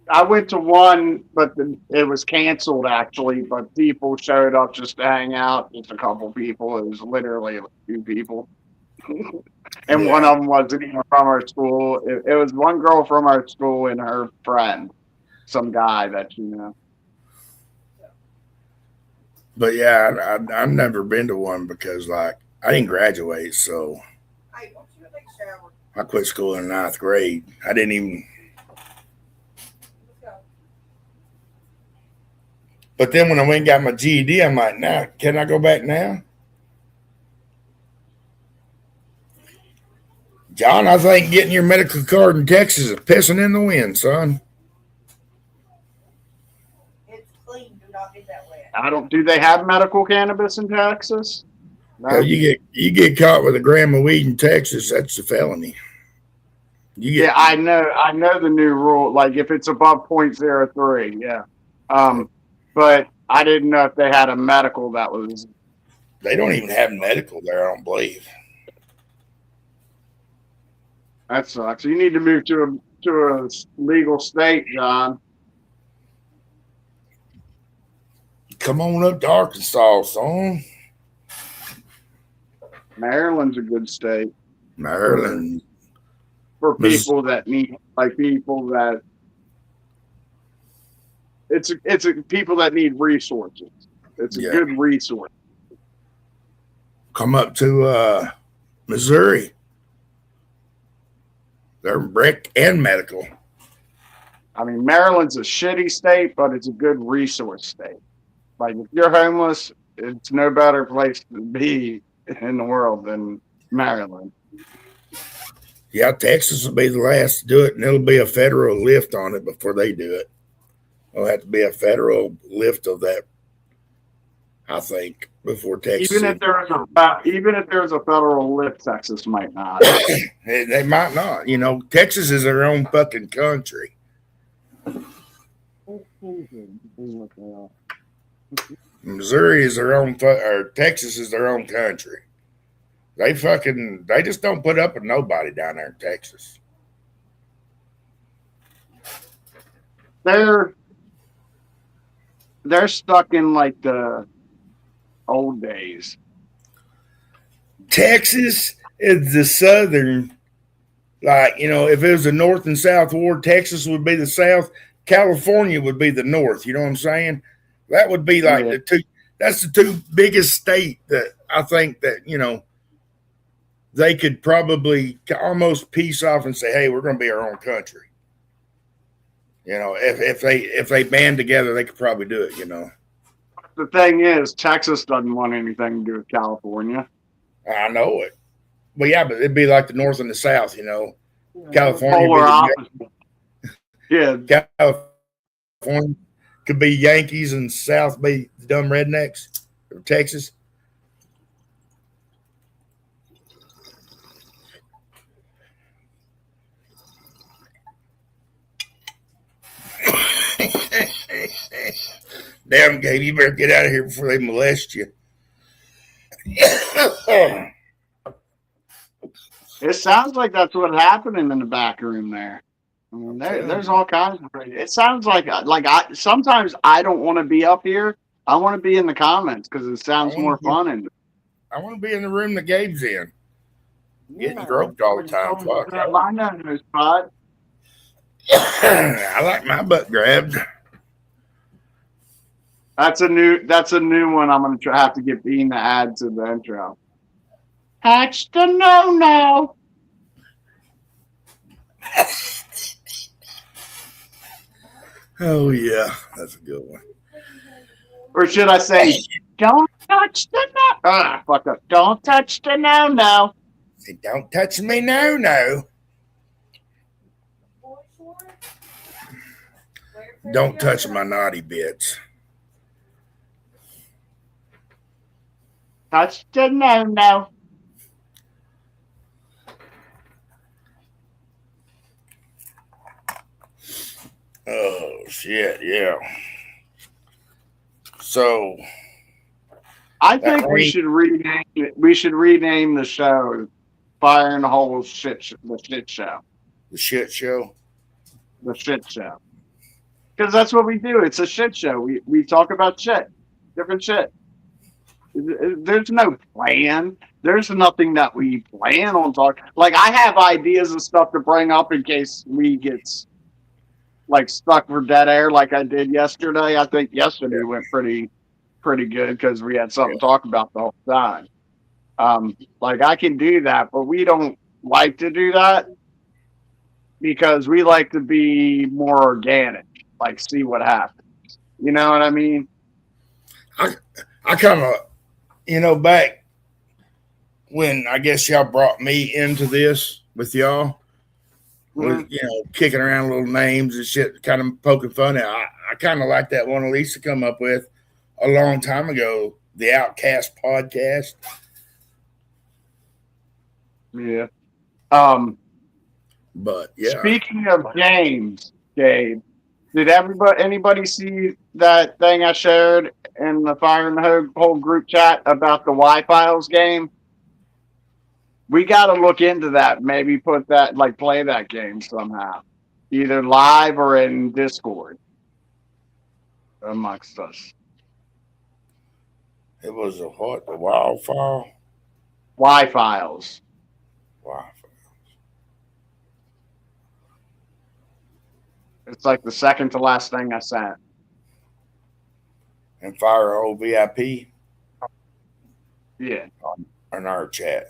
I went to one, but it was canceled actually. But people showed up just to hang out. Just a couple people. It was literally a few people, and one of them wasn't even from our school. It was one girl from our school and her friend, some guy that you know. But yeah, I've never been to one because I didn't graduate, so I quit school in 9th grade. I didn't even. But then when I went and got my GED, I'm like, nah, can I go back now? John, I think getting your medical card in Texas is pissing in the wind, son. It's clean. Do not get that wet. Do they have medical cannabis in Texas? No. You get caught with a gram of weed in Texas, that's a felony. Yeah, I know the new rule. Like if it's above 0.03, yeah. But I didn't know if they had a medical that was. They don't even have medical there, I don't believe. That sucks. You need to move to a legal state, John. Come on up to Arkansas, son. Maryland's a good state. Maryland. For people that need, it's people that need resources. It's a good resource. Come up to Missouri. They're brick and medical. I mean, Maryland's a shitty state, but it's a good resource state. Like if you're homeless, it's no better place to be in the world than Maryland. Yeah, Texas will be the last to do it, and it'll be a federal lift on it before they do it. There'll have to be a federal lift of that, I think, before Texas. Even if there's a federal lift, Texas might not. They might not. Texas is their own fucking country. Missouri is their own, or Texas is their own country. They just don't put up with nobody down there in Texas. they're stuck in like the old days. Texas is the southern, like, if it was a north and south war, Texas would be the south, California would be the north. You know what I'm saying? That would be like the two. That's the two biggest state that I think that they could probably almost piece off and say, "Hey, we're going to be our own country." If they band together, they could probably do it. The thing is, Texas doesn't want anything to do with California. I know it, but it'd be like the north and the south. California Polar opposite. Yeah, California could be Yankees and South be the dumb rednecks, or Texas. Damn, Gabe, you better get out of here before they molest you. it sounds like that's what's happening in the back room there. I mean, there's all kinds of crazy. It sounds like sometimes I don't want to be up here. I want to be in the comments because it sounds more fun. And I want to be in the room that Gabe's in. Getting groped all the time. Fuck. I know this spot. I like my butt grabbed. That's a new one. I'm gonna have to get Bean to add to the intro. That's the no. Oh yeah, that's a good one. Or should I say, don't touch the no? Ah, fuck up. Don't touch the no. Say, don't touch me, no. Don't touch my naughty bits. Touch the no. Oh shit, yeah. So I think we should rename it. We should rename the show "Fire in the Hole Shit." The shit show. The shit show. The shit show. Because that's what we do. It's a shit show. We talk about shit, different shit. There's no plan. There's nothing that we plan on talking. Like I have ideas and stuff to bring up in case we get like stuck for dead air, like I did yesterday. I think yesterday went pretty good because we had something to talk about the whole time. Like I can do that, but we don't like to do that because we like to be more organic. Like see what happens. You know what I mean? I kind of, back when I guess y'all brought me into this with y'all, with, kicking around little names and shit, kind of poking fun at. I kind of like that one Elisa come up with a long time ago, the Outcast podcast. Yeah. But yeah. Speaking of games, Gabe, did anybody see that thing I shared in the Fire and the whole group chat about the Y-Files game? We got to look into that. Maybe put that, play that game somehow, either live or in Discord amongst us. It was a what? The wildfire? Y-Files. Wow. It's like the second to last thing I sent. And Fire old VIP? Yeah. In our chat.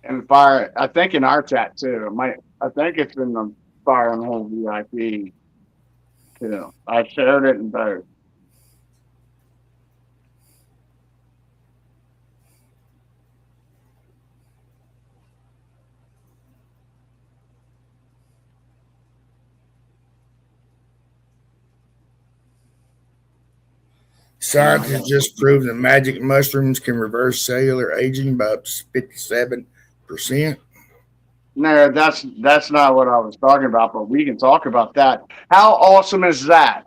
And Fire, I think in our chat too. I think it's in the Fire and the whole VIP too. I shared it in both. Scientists just proved that magic mushrooms can reverse cellular aging by up to 57%. No, that's not what I was talking about, but we can talk about that. How awesome is that?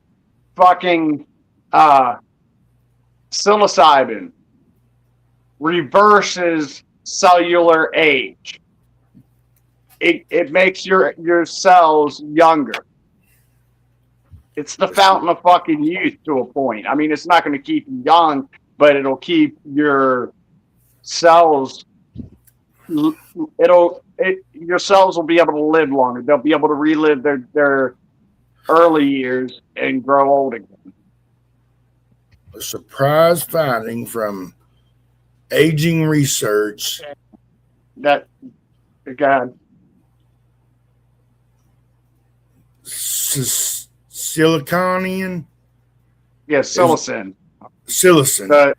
Fucking psilocybin reverses cellular age. It makes your cells younger. It's the fountain of fucking youth to a point. I mean, it's not going to keep you young, but it'll keep your cells. Your cells will be able to live longer. They'll be able to relive their early years and grow old again. A surprise finding from aging research. That, God, Siliconian? yeah, psilocin. Silicon.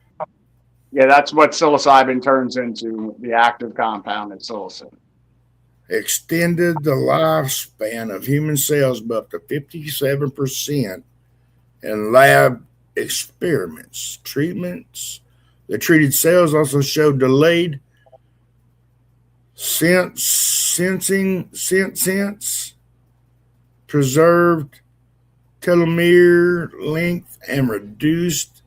Yeah, that's what psilocybin turns into. The active compound is psilocin. Extended the lifespan of human cells by up to 57% in lab experiments. Treatments. The treated cells also showed delayed sensing, preserved telomere length, and reduced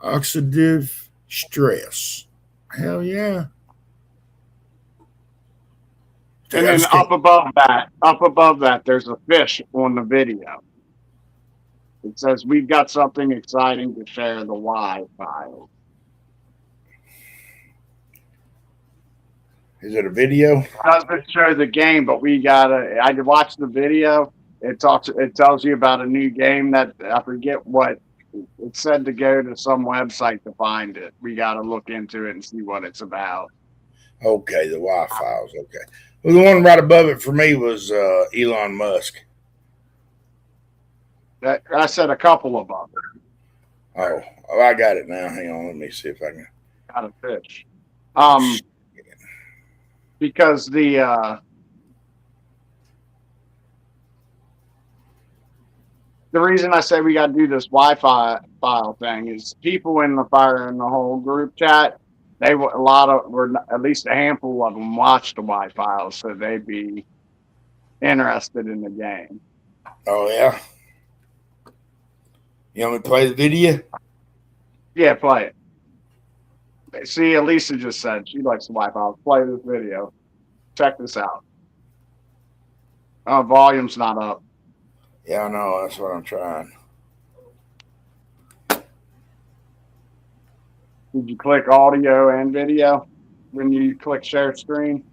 oxidative stress. Hell yeah. And then up above that, there's a fish on the video. It says, "We've got something exciting to share, the Y file." Is it a video? It doesn't show the game, but I watched the video. It tells you about a new game that I forget what it said to go to some website to find it. We got to look into it and see what it's about. Okay, the Y files. Okay. Well, the one right above it for me was Elon Musk. I said a couple of them. Oh, I got it now. Hang on, let me see if I can. Got a fish. Because the reason I say we got to do this Wi-Fi file thing is people in the whole group chat. At least a handful of them watched the Wi-Fi, so they'd be interested in the game. Oh yeah. You want me to play the video? Yeah, play it. See, Elisa just said she likes the Wi-Fi. Play this video. Check this out. Volume's not up. Yeah, I know. That's what I'm trying. Did you click audio and video when you click share screen?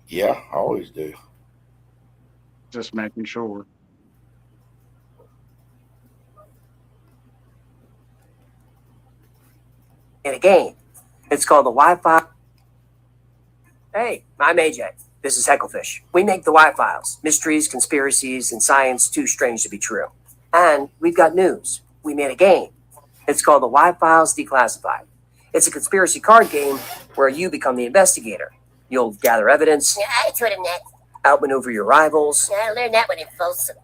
Yeah, I always do. Just making sure. In a game. It's called the Wi-Fi. Hey, I'm AJ. This is Hecklefish. We make the Y-Files. Mysteries, conspiracies, and science too strange to be true. And we've got news. We made a game. It's called the Y-Files Declassified. It's a conspiracy card game where you become the investigator. You'll gather evidence. Yeah, I heard of that. Outmaneuver your rivals. I learned that one in Folsom.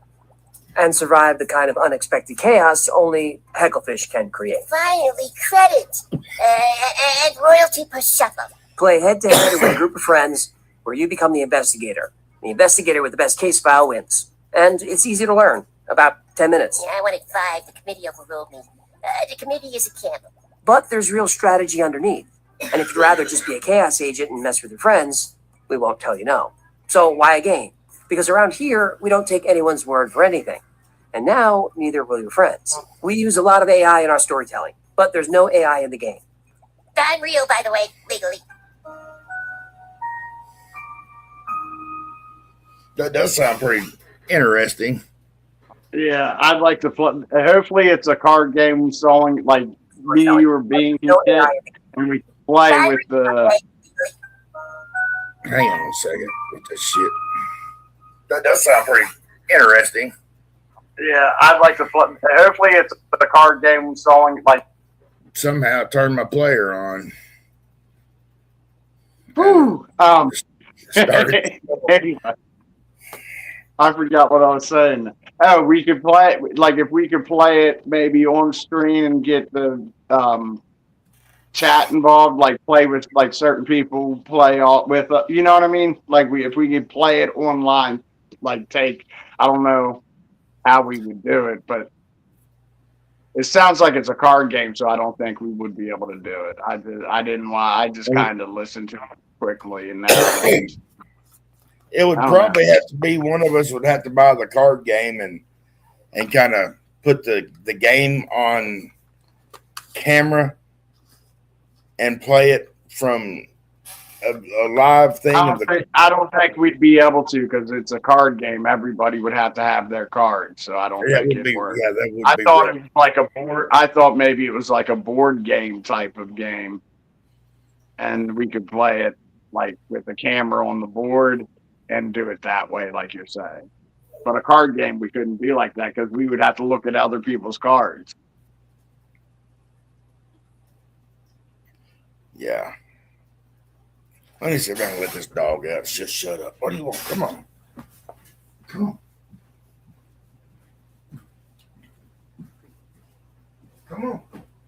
And survive the kind of unexpected chaos only Hecklefish can create. Finally, credit. And royalty per shuffle. Play head-to-head with a group of friends where you become the investigator. The investigator with the best case file wins. And it's easy to learn. About 10 minutes. Yeah, I wanted 5. The committee overruled me. The committee is a candle. But there's real strategy underneath. And if you'd rather just be a chaos agent and mess with your friends, we won't tell you no. So why a game? Because around here, we don't take anyone's word for anything. And now, neither will your friends. We use a lot of AI in our storytelling, but there's no AI in the game. I'm real, by the way, legally. That does sound pretty interesting. Yeah, I'd like to play. Hopefully, it's a card game song like me or being No it, AI. and we play with the. Hang on a second with this shit. That does sound pretty interesting. Yeah, I'd like to play. Hopefully, it's a card game song like. Somehow turn my player on. Woo! Started. Anyway, I forgot what I was saying. Oh, we could play like if we could play it maybe on screen and get the chat involved, like play with like certain people play all with you know what I mean? Like if we could play it online, like I don't know how we would do it, but it sounds like it's a card game, so I don't think we would be able to do it. I just kind of listened to it quickly and now. It would I don't probably have to be one of us would have to buy the card game and kind of put the game on camera and play it from a live thing of the. I don't think we'd be able to because it's a card game. Everybody would have to have their card, so I don't That think would it'd be work. that would I be. thought Rough. it was like a board. I thought maybe it was like a board game type of game, and we could play it like with a camera on the board and do it that way, like you're saying. But a card game, we couldn't do like that because we would have to look at other people's cards. Yeah. Let me see if I can let this dog out. Just shut up. What do you want? Come on. Come on. Come on.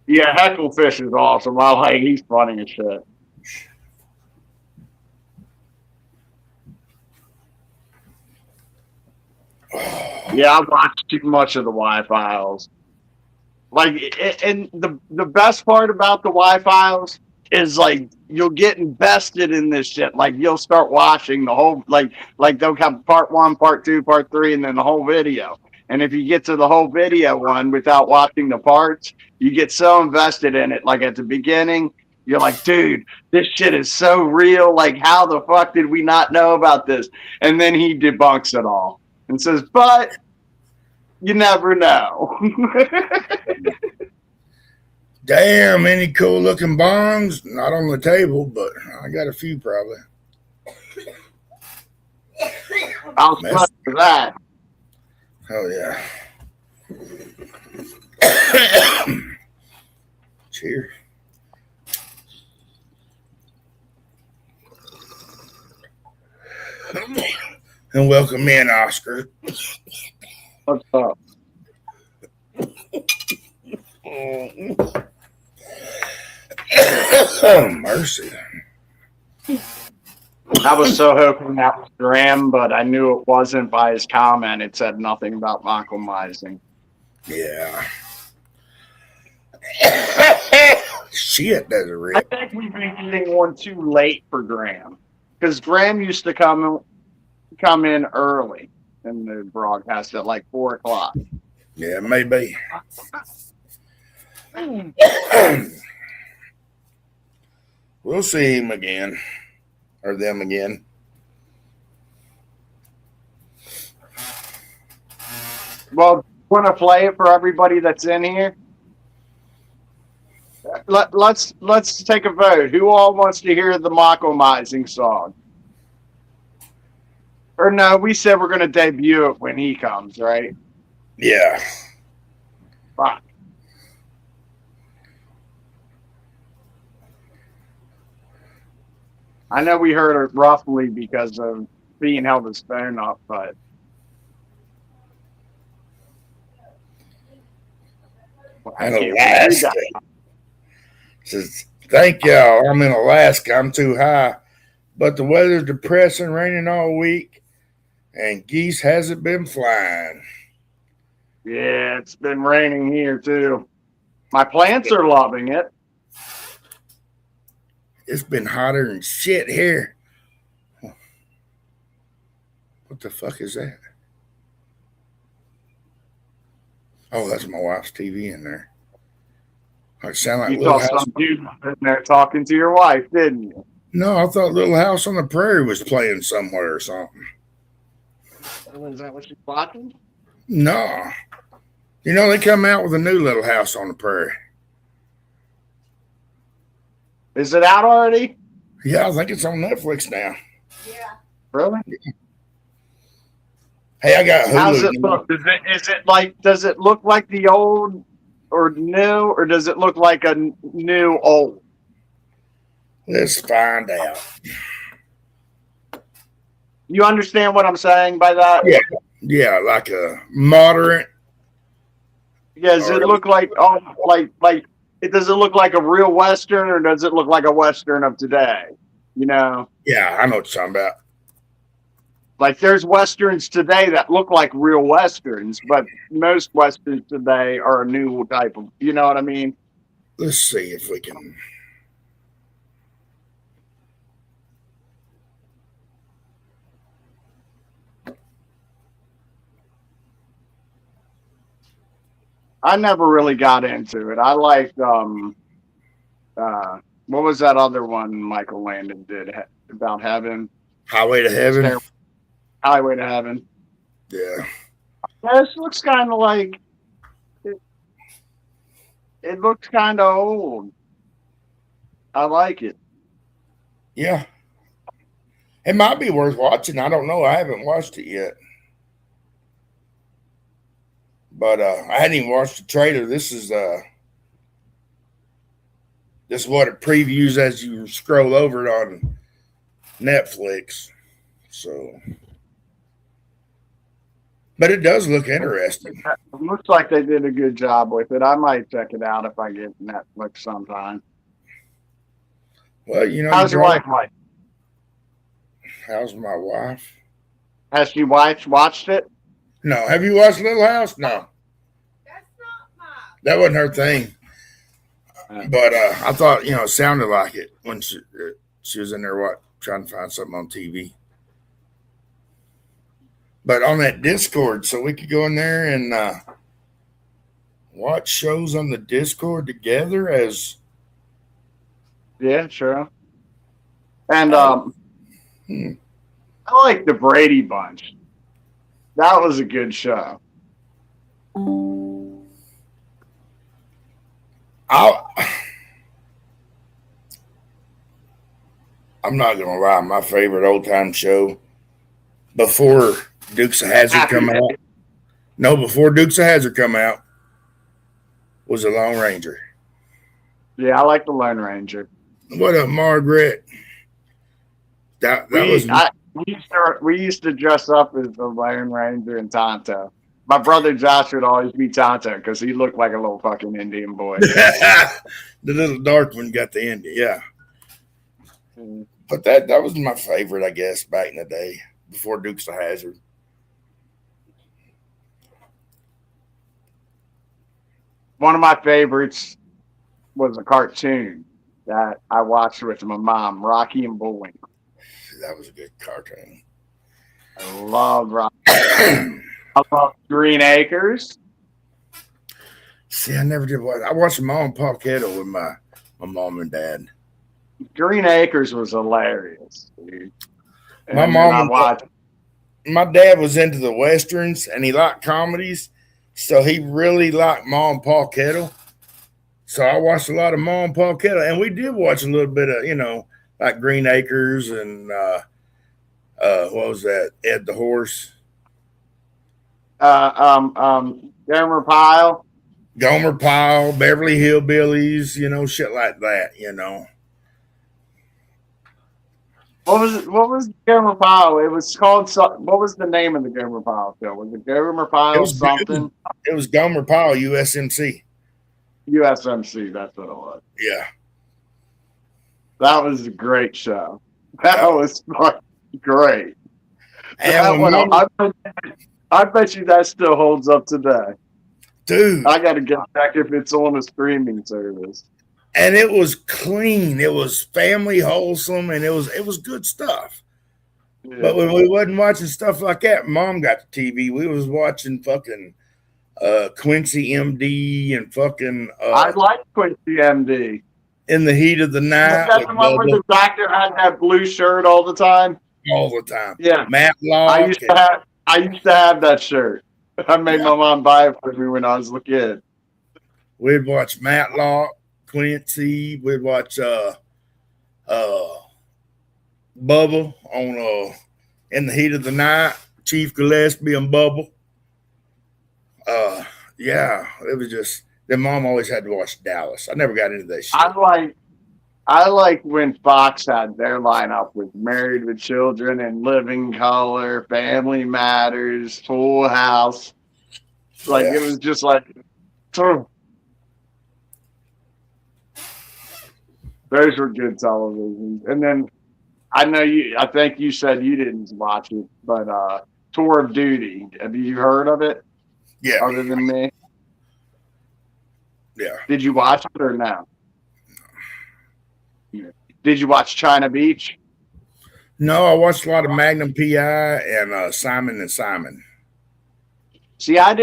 Yeah, Hecklefish is awesome. I like. He's funny as shit. Yeah, I watched too much of the Y-Files. Like, and the best part about the Y-Files is like you'll get invested in this shit. Like you'll start watching the whole like they'll have part 1, part 2, part 3, and then the whole video. And if you get to the whole video one without watching the parts, you get so invested in it. Like at the beginning, you're like, dude, this shit is so real. Like, how the fuck did we not know about this? And then he debunks it all and says, but you never know. Damn, any cool looking bongs? Not on the table, but I got a few probably. I'll smell for that. Oh yeah. Cheers. And welcome in, Oscar. What's up? Oh, mercy. I was so hoping that was Graham, but I knew it wasn't by his comment. It said nothing about Michael Meising. Yeah. Shit, that's a I rip. think we've been getting one too late for Graham. Because Graham used to come in early in the broadcast at like 4 o'clock. Yeah, maybe. We'll see him again. Or them again. Well, want to play it for everybody that's in here? Let's take a vote. Who all wants to hear the Michael Meising song? Or no, we said we're going to debut it when he comes, right? Yeah. Fuck. I know we heard it roughly because of being held his phone up, but In Alaska. Says, thank y'all. I'm in Alaska. I'm too high. But the weather's depressing, raining all week, and geese hasn't been flying. Yeah, it's been raining here too. My plants are loving it. It's been hotter than shit here. What the fuck is that? Oh, that's my wife's TV in there. It sound like You Little saw House. some dude in there talking to your wife, didn't you? No, I thought Little House on the Prairie was playing somewhere or something. Is that what she's watching? No. You know, they come out with a new Little House on the Prairie. Is it out already? Yeah, I think it's on Netflix now. Yeah. Really? Hey, I got Hulu. How's it look? Does it look like the old or new, or does it look like a new old? Let's find out. You understand what I'm saying by that? Yeah. Yeah, like a moderate. Yeah, does it look like does it look like a real Western, or does it look like a Western of today? You know? Yeah, I know what you're talking about. Like there's Westerns today that look like real Westerns, but most Westerns today are a new type of, you know what I mean? Let's see if we can. I never really got into it. I liked what was that other one Michael Landon did about heaven? Highway to Heaven. Highway to Heaven. Yeah. This looks kind of like it looks kind of old. I like it. Yeah. It might be worth watching. I don't know. I haven't watched it yet. But I hadn't even watched the trailer. This is what it previews as you scroll over it on Netflix. So, but it does look interesting. It looks like they did a good job with it. I might check it out if I get Netflix sometime. Well, you know, How's your wife, Mike? How's my wife? Has your wife watched it? No. Have you watched Little House? No. That's not mine. That wasn't her thing. But I thought, you know, it sounded like it when she was in there trying to find something on TV. But on that Discord, so we could go in there and watch shows on the Discord together as. Yeah, sure. And I like the Brady Bunch. That was a good show. I'm not gonna lie, my favorite old time show before Dukes of Hazzard come out. No, before Dukes of Hazzard come out was The Lone Ranger. Yeah, I like the Lone Ranger. What up, Margaret? We used to dress up as the Lone Ranger and Tonto. My brother Josh would always be Tonto because he looked like a little fucking Indian boy. The little dark one got the end, yeah. But that was my favorite, I guess, back in the day before Dukes of Hazzard. One of my favorites was a cartoon that I watched with my mom, Rocky and Bullwinkle. That was a good cartoon. I love Rocky. I love Green Acres. See, I never did watch. I watched Mom and Pa Kettle with my mom and dad. Green Acres was hilarious, dude. My dad was into the westerns and he liked comedies, so he really liked Mom and Pa Kettle. So I watched a lot of Mom and Pa Kettle, and we did watch a little bit of, you know, like Green Acres and what was that? Ed the Horse. Gomer Pyle, Beverly Hillbillies, you know, shit like that, you know. What was Gomer Pyle? It was called. What was the name of the Gomer Pyle show? Was it Gomer Pyle something? It was Gomer Pyle, USMC. USMC, that's what it was. Yeah. That was a great show. That was great. And I bet you that still holds up today. Dude. I got to get back if it's on a streaming service. And it was clean. It was family wholesome, and it was good stuff. Yeah. But when we wasn't watching stuff like that, Mom got the TV. We was watching fucking Quincy MD and fucking. I like Quincy MD. In the Heat of the Night. That's the one where the doctor had that blue shirt all the time. All the time. Yeah. Matlock. I used to have that shirt. I made my mom buy it for me when I was a kid. We'd watch Matlock, Quincy. We'd watch Bubba on In the Heat of the Night, Chief Gillespie and Bubba. Yeah, it was just then Mom always had to watch Dallas. I never got into that shit. I like when Fox had their lineup with Married with Children and Living Color, Family Matters, Full House. Like it was just like those were good televisions. And then I think you said you didn't watch it, but Tour of Duty. Have you heard of it? Yeah. Other than me? Yeah. Did you watch it or no? Did you watch China Beach? No, I watched a lot of Magnum PI and Simon and Simon. See, I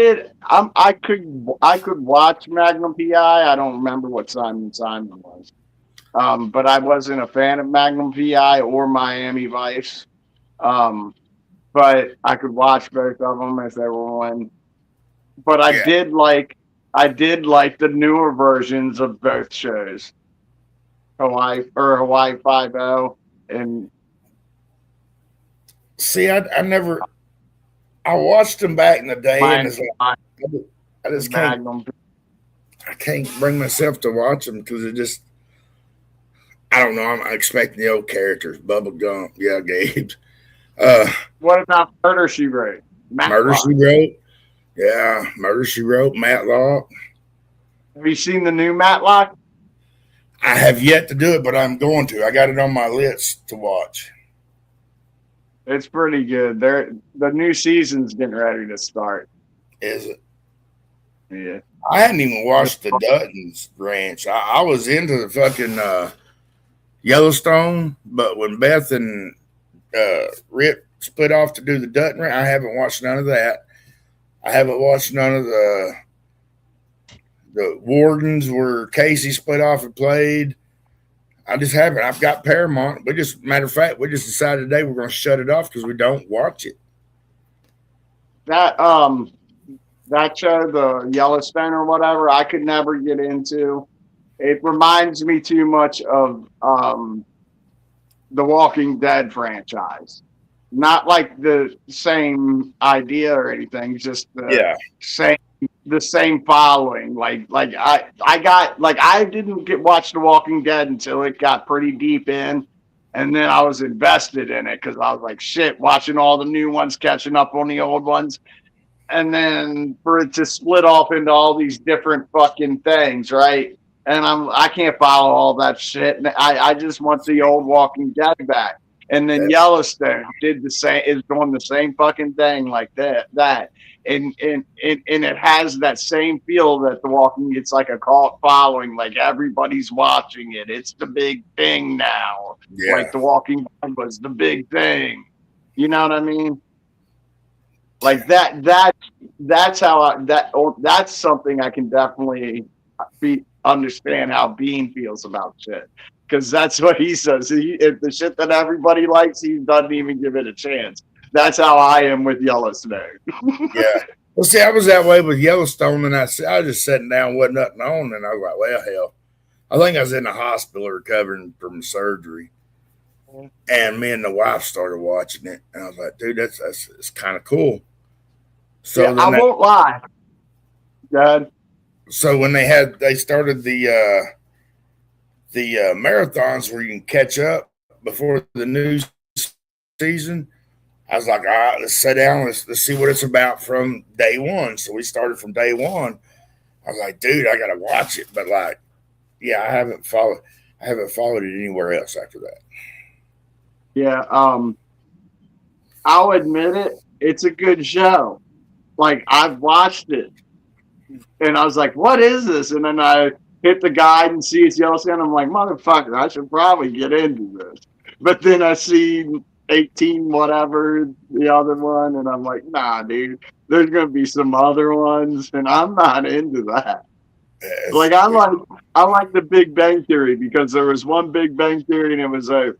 could watch Magnum PI. I don't remember what Simon Simon was. But I wasn't a fan of Magnum PI or Miami Vice. Um, but I could watch both of them if they were on. But Yeah. I did like the newer versions of both shows, Hawaii Five O and See, I never, I watched them back in the day, and Miami it's like, Vice I and just can't, Magnum. I can't bring myself to watch them because it just, I don't know. I'm expecting the old characters, Bubba Gump, yeah, Gabe, uh, What about Murder She Wrote? Murder Matlock. She Wrote, yeah, Murder She Wrote, Matlock. Have you seen the new Matlock? I have yet to do it, but I'm going to. I got it on my list to watch. It's pretty good. The new season's getting ready to start. Is it? Yeah. I hadn't even watched the Duttons Ranch. I was into the fucking Yellowstone, but when Beth and Rip split off to do the Dutton Ranch, I haven't watched none of that. I haven't watched none of the Wardens where Casey split off and played. I just haven't. I've got Paramount. Matter of fact, we just decided today we're going to shut it off because we don't watch it. That that show, the Yellowstone or whatever, I could never get into. It reminds me too much of the Walking Dead franchise. Not like the same idea or anything, just same the same following. I didn't get watch The Walking Dead until it got pretty deep in, and then I was invested in it because I was like, shit, watching all the new ones, catching up on the old ones, and then for it to split off into all these different fucking things, right? And I can't follow all that shit. And I just want the old Walking Dead back. And then Yellowstone did the same, is doing the same fucking thing like that. And it has that same feel that the Walking, it's like a cult following, like everybody's watching it. It's the big thing now. Yeah. Like the Walking Dead was the big thing. You know what I mean? Like that's how that's something I can definitely understand how Bean feels about shit, because that's what he says. If the shit that everybody likes, he doesn't even give it a chance. That's how I am with Yellowstone. Yeah. Well, see, I was that way with Yellowstone, and I was just sitting down, wasn't nothing on, and I was like, well, hell. I think I was in the hospital recovering from surgery, and me and the wife started watching it, and I was like, dude, that's it's kind of cool. So yeah, I won't lie. God. So when they started the marathons where you can catch up before the new season, I was like, all right, let's sit down, let's see what it's about from day one. So we started from day one. I was like, dude, I gotta watch it, but like, yeah, I haven't followed it anywhere else after that. Yeah, I'll admit it, it's a good show. Like, I've watched it, and I was like, what is this? And then I hit the guide and see it's Yellowstone. I'm like, motherfucker, I should probably get into this. But then I see 18 whatever, the other one, and I'm like, nah, dude, there's going to be some other ones, and I'm not into that. Like, I like the Big Bang Theory, because there was one Big Bang Theory and it was over.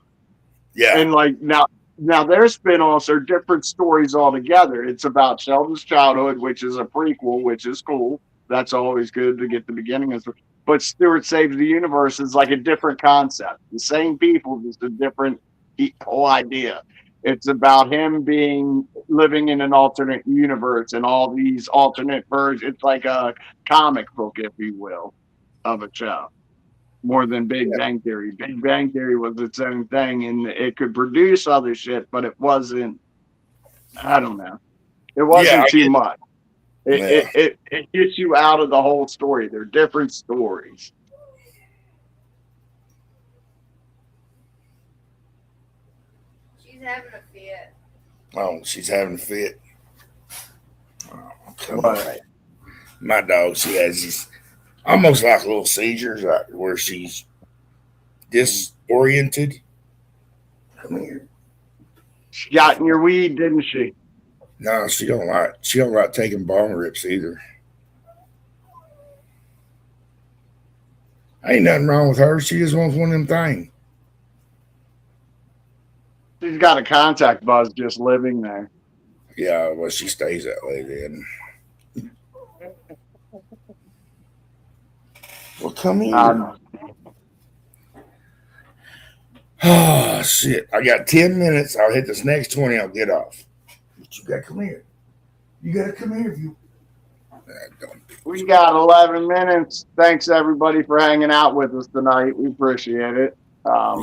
Yeah. And like now their spin-offs are different stories altogether. It's about Sheldon's childhood, which is a prequel, which is cool. That's always good to get the beginning of. But Stewart Saves the Universe is like a different concept. The same people, just a different whole idea. It's about him living in an alternate universe and all these alternate versions. It's like a comic book, if you will, of a show. More than Big Bang Theory. Big Bang Theory was its own thing, and it could produce other shit, but it wasn't. I don't know. It wasn't too much. It gets you out of the whole story. They're different stories. She's having a fit. Oh, she's having a fit. Oh, come What? on. My dog, she has these almost like little seizures, like where she's disoriented. Come here. She got in your weed, didn't she? No, she don't like taking bong rips either. Ain't nothing wrong with her. She just wants one of them things. She's got a contact buzz just living there. Yeah, well, she stays that way then. Well, come here. Oh, shit. I got 10 minutes. I'll hit this next 20. I'll get off. But you got to come here. You got to come here if you. We got 11 minutes. Thanks, everybody, for hanging out with us tonight. We appreciate it. Yeah.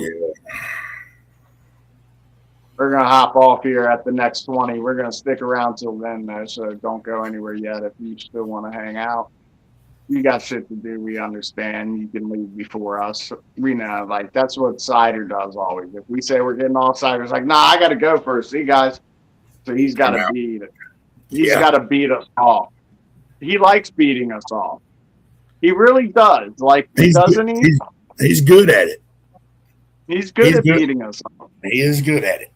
We're going to hop off here at the next 20. We're going to stick around till then, though, so don't go anywhere yet if you still want to hang out. You got shit to do. We understand. You can leave before us. We know. Like, that's what Cider does always. If we say we're getting off, Cider's like, nah, I got to go first. See, guys? So he's got to beat it. He's got to beat us off. He likes beating us off. He really does. Like, doesn't he? He's good at it. He's good at beating us off. He is good at it.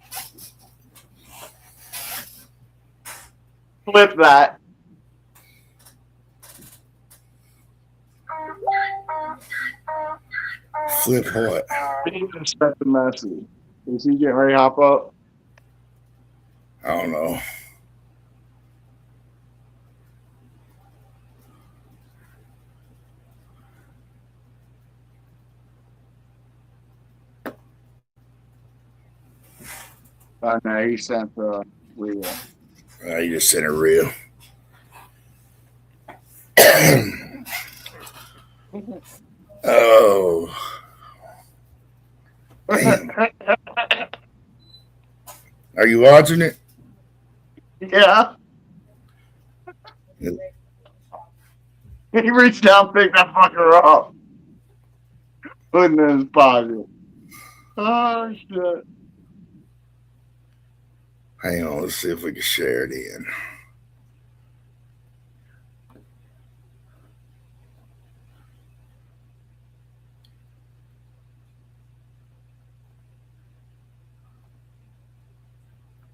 Flip that. Flip what? He just set the message. Is he getting ready to hop up? I don't know. I know he sent the reel. He just sent a reel. Oh. Damn. Are you watching it? Yeah. He reached down, picked that fucker up, put it in his pocket. Oh shit. Hang on, let's see if we can share it in.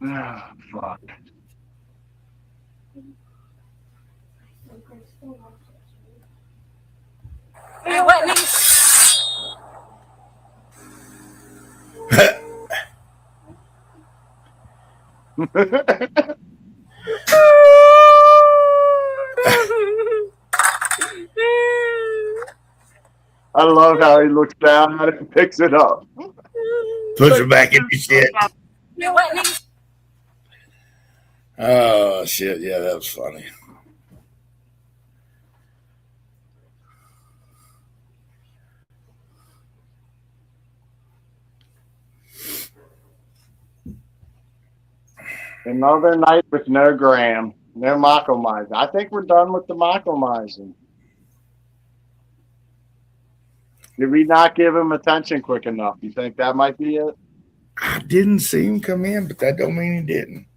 Ah, fuck. Hey, Whitney. I love how he looks down at it and picks it up. Puts it back in your shit. Hey, Whitney. Oh, shit. Yeah, that was funny. Another night with no Graham, no Michaelmizing. I think we're done with the Michaelmizing. Did we not give him attention quick enough? You think that might be it? I didn't see him come in, but that don't mean he didn't.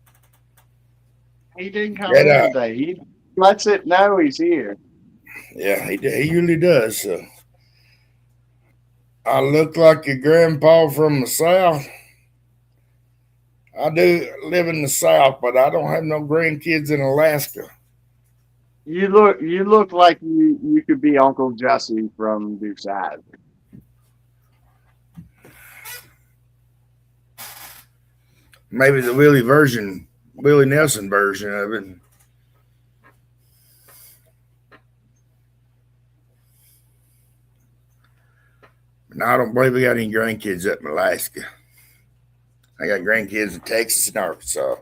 He didn't come in today. He lets it know he's here. Yeah, he usually does. So. I look like your grandpa from the South. I do live in the South, but I don't have no grandkids in Alaska. You look like you could be Uncle Jesse from Dukes of Hazzard. Maybe the Willie Nelson version of it. No, I don't believe we got any grandkids up in Alaska. I got grandkids in Texas and Arkansas.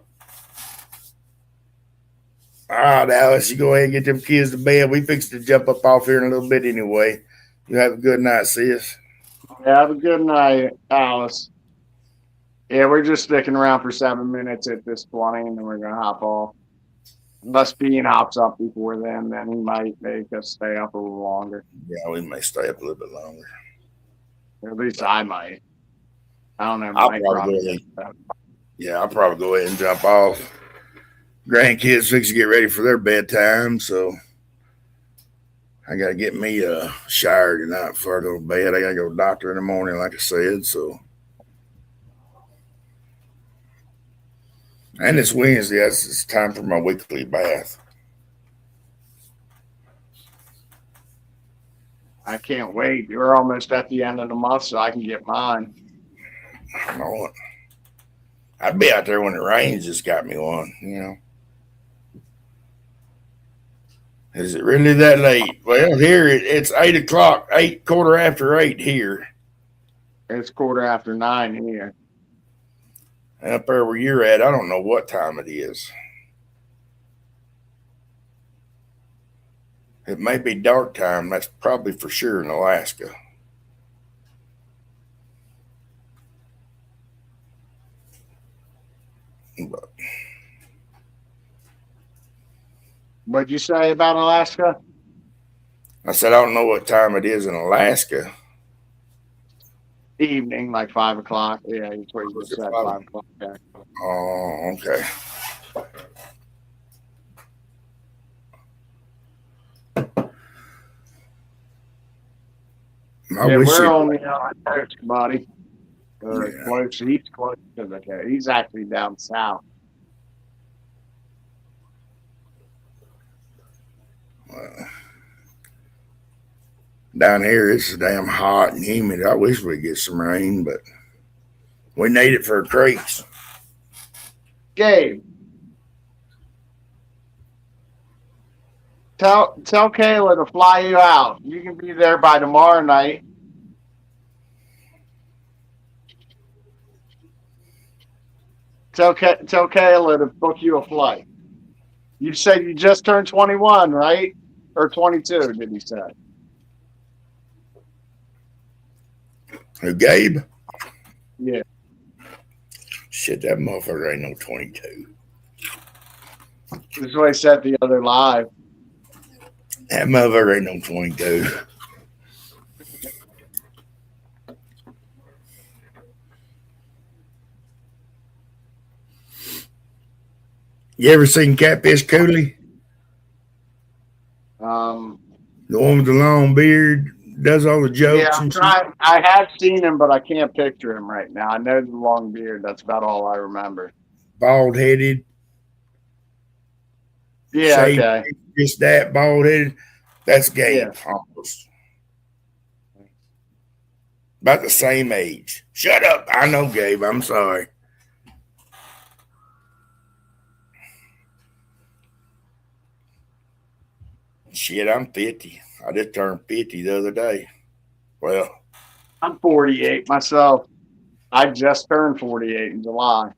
All right, Alice, you go ahead and get them kids to bed. We fixed to jump up off here in a little bit anyway. You have a good night, sis. Yeah, have a good night, Alice. Yeah, we're just sticking around for 7 minutes at this 20, and then we're going to hop off. Unless Bean hops up before then he might make us stay up a little longer. Yeah, we may stay up a little bit longer. At least I might. I don't know. I'll probably go ahead and jump off. Grandkids fix to get ready for their bedtime, so I got to get me a shower tonight before I go to bed. I got to go to the doctor in the morning, like I said, so And it's Wednesday. It's time for my weekly bath. I can't wait. We're almost at the end of the month, so I can get mine. I know it. I'd be out there when it rains. Just got me one. You know. Is it really that late? Well, here it's 8 o'clock. 8 quarter after 8 here. It's 9:15 here. And up there where you're at, I don't know what time it is. It may be dark time. That's probably for sure in Alaska. But What'd you say about Alaska? I said, I don't know what time it is in Alaska. Evening, like 5 o'clock. Yeah, that's what you Was just it said, 5? 5 o'clock. Yeah. Oh, okay. Yeah, we're only on the coast, buddy. Yeah. Close. He's close to the coast. He's actually down south. Down here, it's damn hot and humid. I wish we'd get some rain, but we need it for creeks. Gabe, tell Kayla to fly you out. You can be there by tomorrow night. Tell Kayla to book you a flight. You said you just turned 21, right? Or 22, did he say? Who, Gabe? Yeah. Shit, that motherfucker ain't no 22. This is what I said the other live. That motherfucker ain't no 22. You ever seen Catfish Cooley? The one with the long beard, does all the jokes Yeah, and shit. I have seen him, but I can't picture him right now. I know the long beard. That's about all I remember. Bald headed. Yeah, okay. Just that bald headed. That's Gabe, almost. About the same age. Shut up. I know Gabe. I'm sorry. Shit, I'm 50. I just turned 50 the other day. Well, I'm 48 myself. I just turned 48 in July.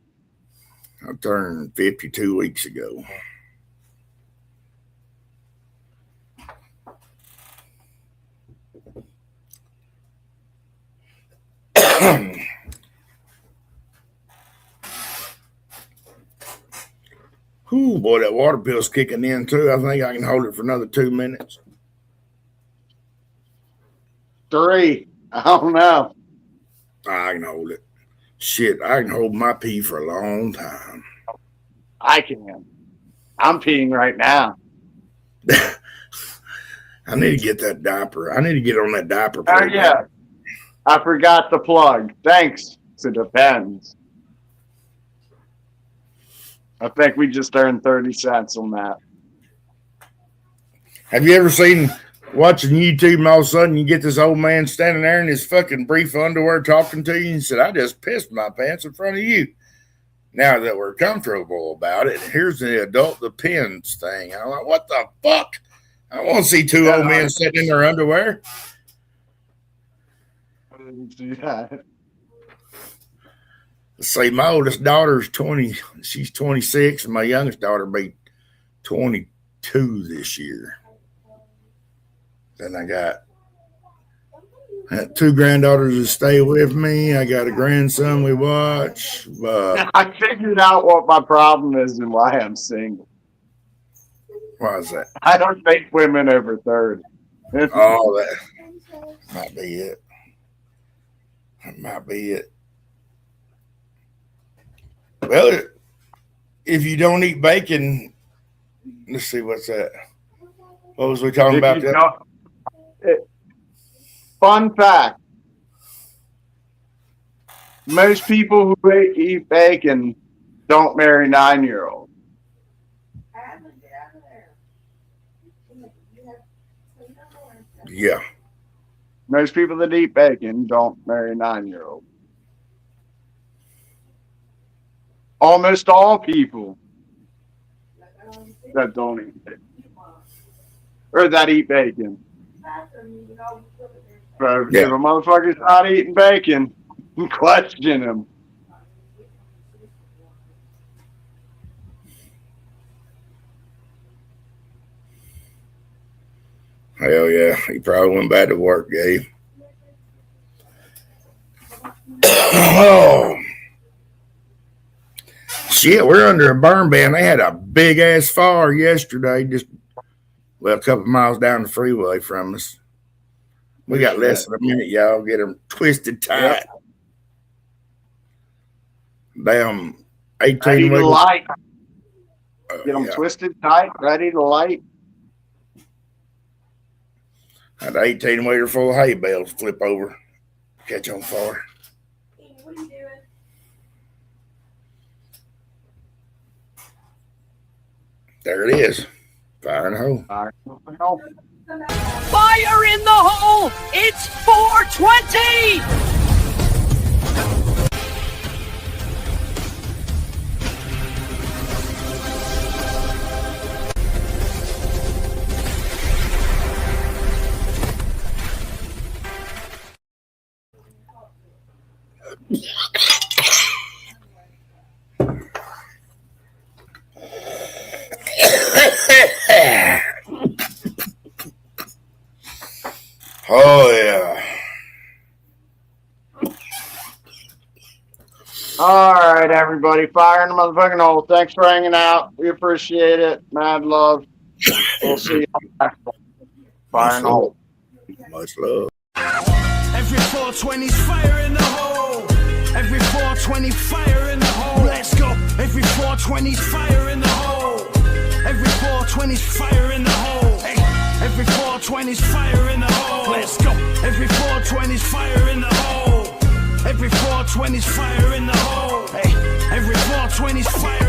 I turned 52 weeks ago. Ooh, boy, that water pill's kicking in too. I think I can hold it for another 2 minutes. 3. I don't know. I can hold it. Shit, I can hold my pee for a long time. I can. I'm peeing right now. I need to get that diaper. I need to get on that diaper Oh, program. yeah. I forgot the plug. Thanks. It depends. I think we just earned 30 cents on that. Have you ever seen watching YouTube and all of a sudden you get this old man standing there in his fucking brief underwear talking to you and said, I just pissed my pants in front of you. Now that we're comfortable about it, here's the pins thing. I'm like, what the fuck? I want to see two old men sitting in their underwear. I didn't see that. Let's see, my oldest daughter's 20. She's 26, and my youngest daughter will be 22 this year. Then I got two granddaughters that stay with me. I got a grandson we watch. I figured out what my problem is and why I'm single. Why is that? I don't date women over 30. Oh, that might be it. That might be it. Well, if you don't eat bacon, let's see, what's that? What was we talking about? Fun fact. Most people who eat bacon Don't marry 9-year-olds. Adley, get out of there. Yeah. Most people that eat bacon don't marry 9-year-olds. Almost all people that don't eat bacon. Or that eat bacon. But Yeah. if a motherfucker's not eating bacon, question him. Hell yeah. He probably went back to work, Gabe. Oh. Shit, we're under a burn ban. They had a big ass fire yesterday, just a couple of miles down the freeway from us. We got less than a minute, y'all. Get them twisted tight. Yep. Damn, Ready 18 to light. Get them yeah. twisted tight, ready to light. Had an 18-wheeler full of hay bales flip over, catch on fire. What are you doing? There it is. Fire in the hole. Fire in the hole! It's 420! Oh, yeah. All right, everybody. Fire in the motherfucking hole. Thanks for hanging out. We appreciate it. Mad love. We'll see you next one. Fire in the hole. Much love. Every 420's fire in the hole. Every 420 fire in the hole. Let's go. Every 420's fire in the hole. Every 420's fire in the hole. Hey. Every 420's fire in the hole. Let's go. Every 420's fire in the hole. Every 420's fire in the hole. Hey. Every 420's fire.